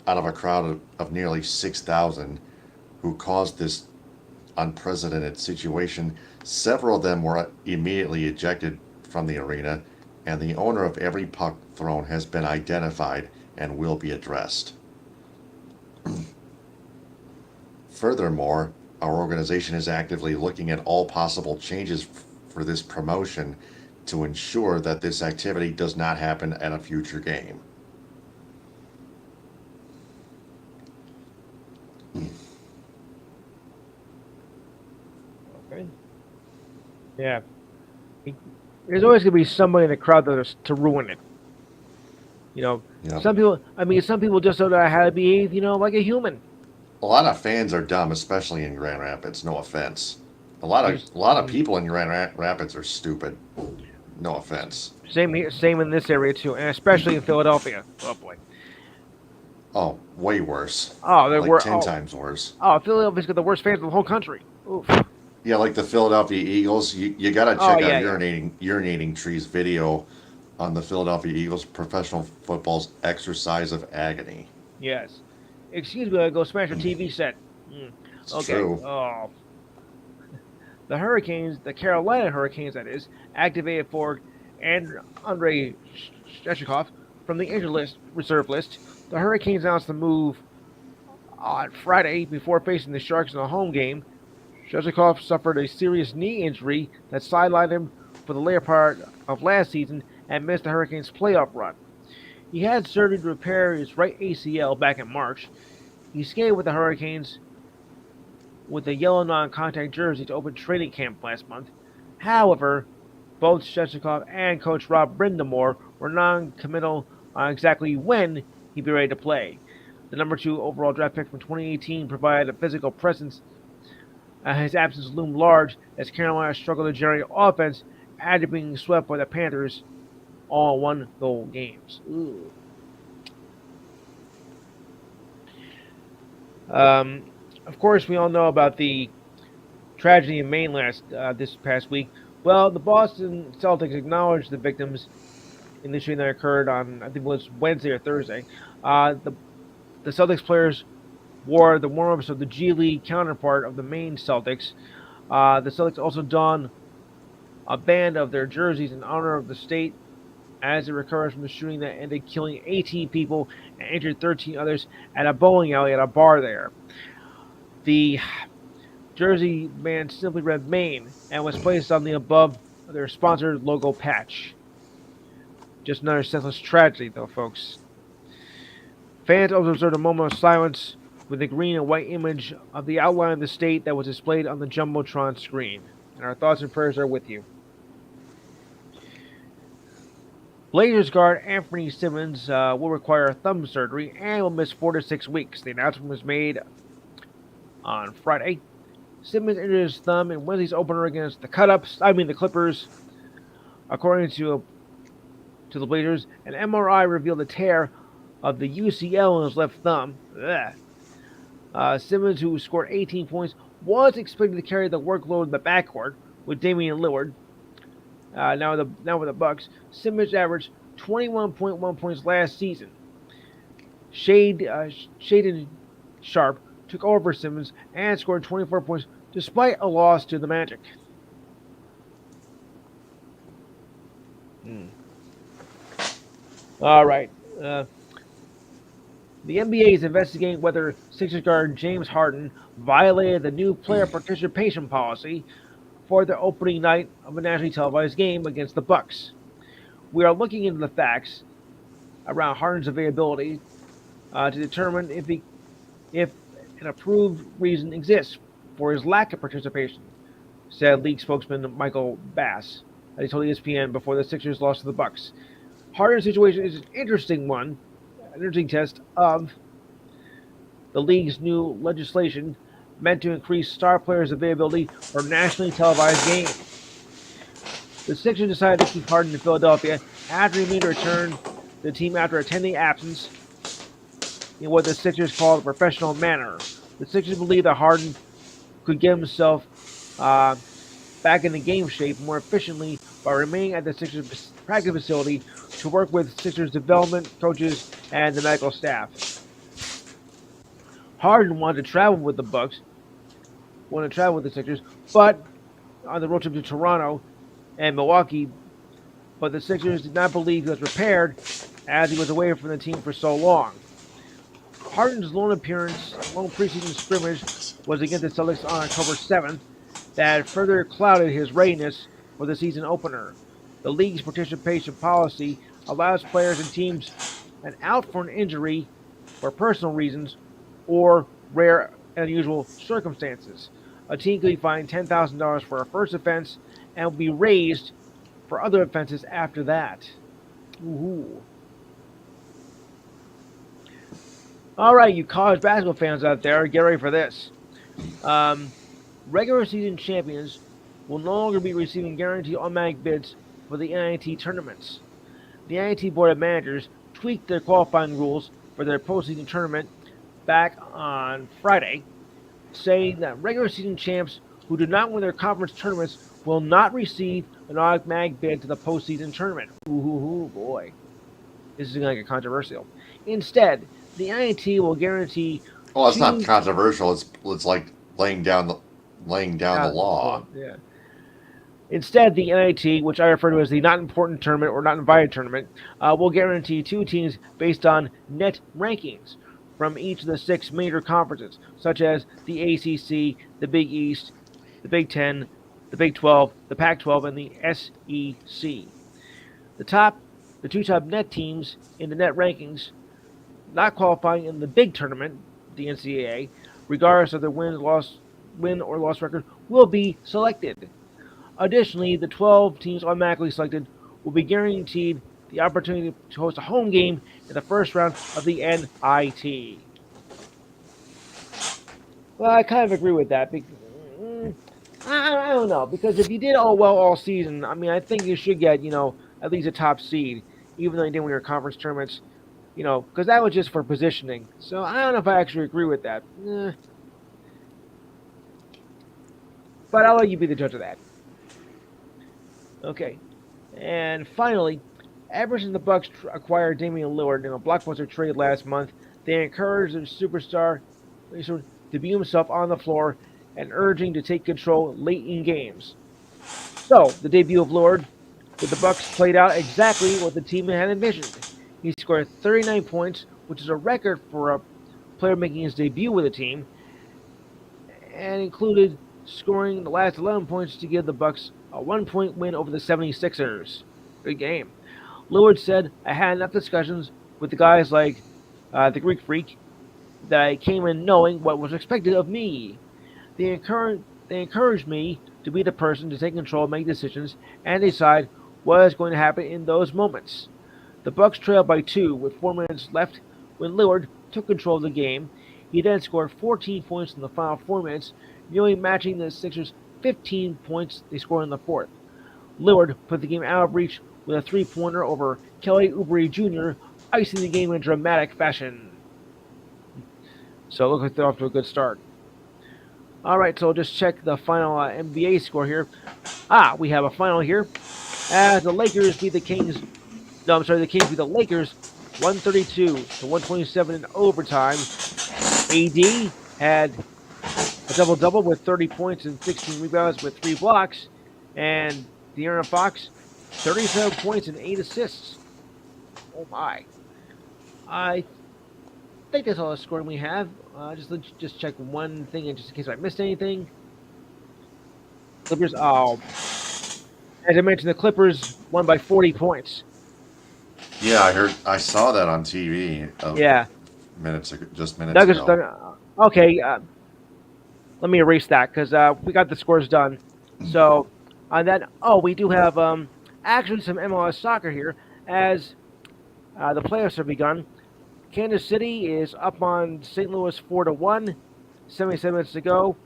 out of a crowd of nearly 6,000 who caused this unprecedented situation. Several of them were immediately ejected from the arena, and the owner of every puck thrown has been identified and will be addressed. Furthermore, our organization is actively looking at all possible changes for this promotion to ensure that this activity does not happen at a future game. Okay. Yeah. There's always going to be somebody in the crowd that's to ruin it. Yep. Some people just don't know how to behave, like a human. A lot of fans are dumb, especially in Grand Rapids. No offense. A lot of people in Grand Rapids are stupid. No offense. Same in this area too, and especially in Philadelphia. Oh boy. Oh, way worse. Oh, they're like 10 times worse. Oh, Philadelphia's got the worst fans in the whole country. Oof. Yeah, like the Philadelphia Eagles. You gotta check out urinating Tree's video on the Philadelphia Eagles professional football's exercise of agony. Yes. Excuse me, I go smash your TV set. It's Okay. true. Oh. The Hurricanes, the Carolina Hurricanes, that is, activated for Andrei Shechikov from the injured reserve list. The Hurricanes announced the move on Friday before facing the Sharks in a home game. Shechikov suffered a serious knee injury that sidelined him for the later part of last season and missed the Hurricanes' playoff run. He had surgery to repair his right ACL back in March. He skated with the Hurricanes with a yellow non-contact jersey to open training camp last month. However, both Shechikov and coach Rob Brindamore were non-committal on exactly when he'd be ready to play. The number 2 overall draft pick from 2018 provided a physical presence. His absence loomed large as Carolina struggled to generate offense after being swept by the Panthers all 1-goal games. Ooh. Of course, we all know about the tragedy in Maine this past week. Well, the Boston Celtics acknowledged the victims in the shooting that occurred on, I think it was Wednesday or Thursday. The Celtics players wore the warm-ups of the G League counterpart of the Maine Celtics. The Celtics also donned a band of their jerseys in honor of the state as it recovers from the shooting that ended killing 18 people and injured 13 others at a bowling alley at a bar there. The jersey band simply read Maine and was placed on the above their sponsored logo patch. Just another senseless tragedy, though, folks. Fans also observed a moment of silence with the green and white image of the outline of the state that was displayed on the Jumbotron screen. And our thoughts and prayers are with you. Blazers guard Anthony Simmons will require thumb surgery and will miss 4 to 6 weeks. The announcement was made on Friday. Simmons injured his thumb in Wednesday's opener against the Clippers. According to the Blazers, an MRI revealed a tear of the UCL in his left thumb. Simmons, who scored 18 points, was expected to carry the workload in the backcourt with Damian Lillard. Now with the Bucks, Simmons averaged 21.1 points last season. Shaden Sharp took over for Simmons and scored 24 points despite a loss to the Magic. All right. The NBA is investigating whether Sixers guard James Harden violated the new player participation policy for the opening night of a nationally televised game against the Bucks. We are looking into the facts around Harden's availability to determine if an approved reason exists for his lack of participation, said league spokesman Michael Bass. He told ESPN before the Sixers lost to the Bucks. Harden's situation is an interesting test of the league's new legislation meant to increase star players' availability for nationally televised games. The Sixers decided to keep Harden in Philadelphia after he made a return to the team after a 10-day absence in what the Sixers call a professional manner. The Sixers believe that Harden could get himself back in the game shape more efficiently by remaining at the Sixers practice facility to work with Sixers development coaches and the medical staff. Harden wanted to travel with the Sixers, but on the road trip to Toronto and Milwaukee, but the Sixers did not believe he was prepared as he was away from the team for so long. Harden's lone preseason scrimmage was against the Celtics on October 7th that further clouded his readiness for the season opener. The league's participation policy allows players and teams an out for an injury for personal reasons or rare and unusual circumstances. A team could be fined $10,000 for a first offense and will be raised for other offenses after that. Ooh. All right, you college basketball fans out there, get ready for this. Regular season champions will no longer be receiving guaranteed automatic bids for the NIT tournaments. The NIT Board of Managers tweaked their qualifying rules for their postseason tournament back on Friday, saying that regular season champs who do not win their conference tournaments will not receive an automatic bid to the postseason tournament. Ooh, boy. This is going to get controversial. Instead, the NIT will guarantee... Well, it's not controversial. It's like laying down the law. Yeah. Instead, the NIT, which I refer to as the Not Important Tournament or Not Invited Tournament, will guarantee 2 teams based on net rankings from each of the 6 major conferences, such as the ACC, the Big East, the Big Ten, the Big 12, the Pac-12, and the SEC. The 2 top net teams in the net rankings not qualifying in the big tournament, the NCAA, regardless of their win or loss record, will be selected. Additionally, the 12 teams automatically selected will be guaranteed the opportunity to host a home game in the first round of the NIT. Well, I kind of agree with that. I don't know, because if you did all well all season, I mean, I think you should get, at least a top seed, even though you didn't win your conference tournaments, because that was just for positioning. So I don't know if I actually agree with that. But I'll let you be the judge of that. Okay. And finally, ever since the Bucks acquired Damian Lillard in a blockbuster trade last month, they encouraged the superstar to debut himself on the floor and urging to take control late in games. So, the debut of Lillard with the Bucks played out exactly what the team had envisioned. He scored 39 points, which is a record for a player making his debut with a team, and included scoring the last 11 points to give the Bucks a 1-point win over the 76ers. Good game. Lillard said, I had enough discussions with the guys like the Greek Freak that I came in knowing what was expected of me. They encouraged me to be the person to take control, make decisions, and decide what is going to happen in those moments. The Bucks trailed by 2 with 4 minutes left when Lillard took control of the game. He then scored 14 points in the final 4 minutes, nearly matching the Sixers' 15 points they scored in the fourth. Lillard put the game out of reach with a three-pointer over Kelly Oubre Jr., icing the game in dramatic fashion. So it looks like they're off to a good start. All right, so just check the final NBA score here. We have a final here as the Lakers beat the Kings. No, I'm sorry, the Kings beat the Lakers 132 to 127 in overtime. AD had a double-double with 30 points and 16 rebounds with 3 blocks. And De'Aaron Fox, 37 points and 8 assists. Oh, my. I think that's all the scoring we have. Just check one thing, and just in case I missed anything. Clippers. Oh, as I mentioned, the Clippers won by 40 points. Yeah, I saw that on TV. Yeah, Minutes Nuggets. ago. Okay, let me erase that because we got the scores done. So on that, we do have actually some MLS soccer here as the playoffs have begun. Kansas City is up on St. Louis 4-1. 77 minutes to go.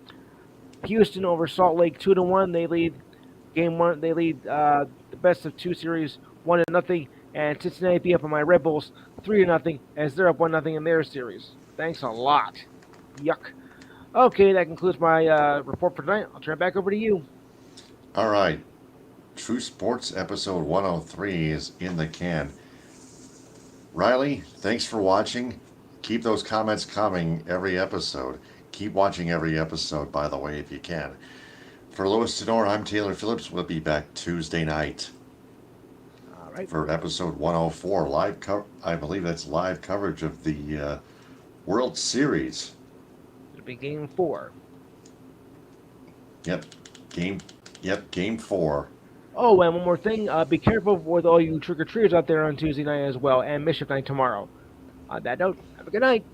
Houston over Salt Lake 2-1. They lead game one. They lead the best of 2 series 1-0. And Cincinnati beat up on my Red Bulls 3-0 as they're up 1-0 in their series. Thanks a lot. Yuck. Okay, that concludes my report for tonight. I'll turn it back over to you. All right. True Sports episode 103 is in the can. Riley, thanks for watching. Keep those comments coming every episode. Keep watching every episode, by the way, if you can. For Louis Tenor, I'm Taylor Phillips. We'll be back Tuesday night. All right. For episode 104, I believe that's live coverage of the World Series. It'll be game 4. Game 4. Oh, and one more thing. Be careful with all you trick-or-treaters out there on Tuesday night as well, and Mischief Night tomorrow. On that note, have a good night.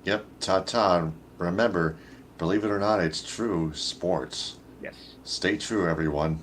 Yep, ta-ta. Remember, believe it or not, it's true sports. Yes. Stay true, everyone.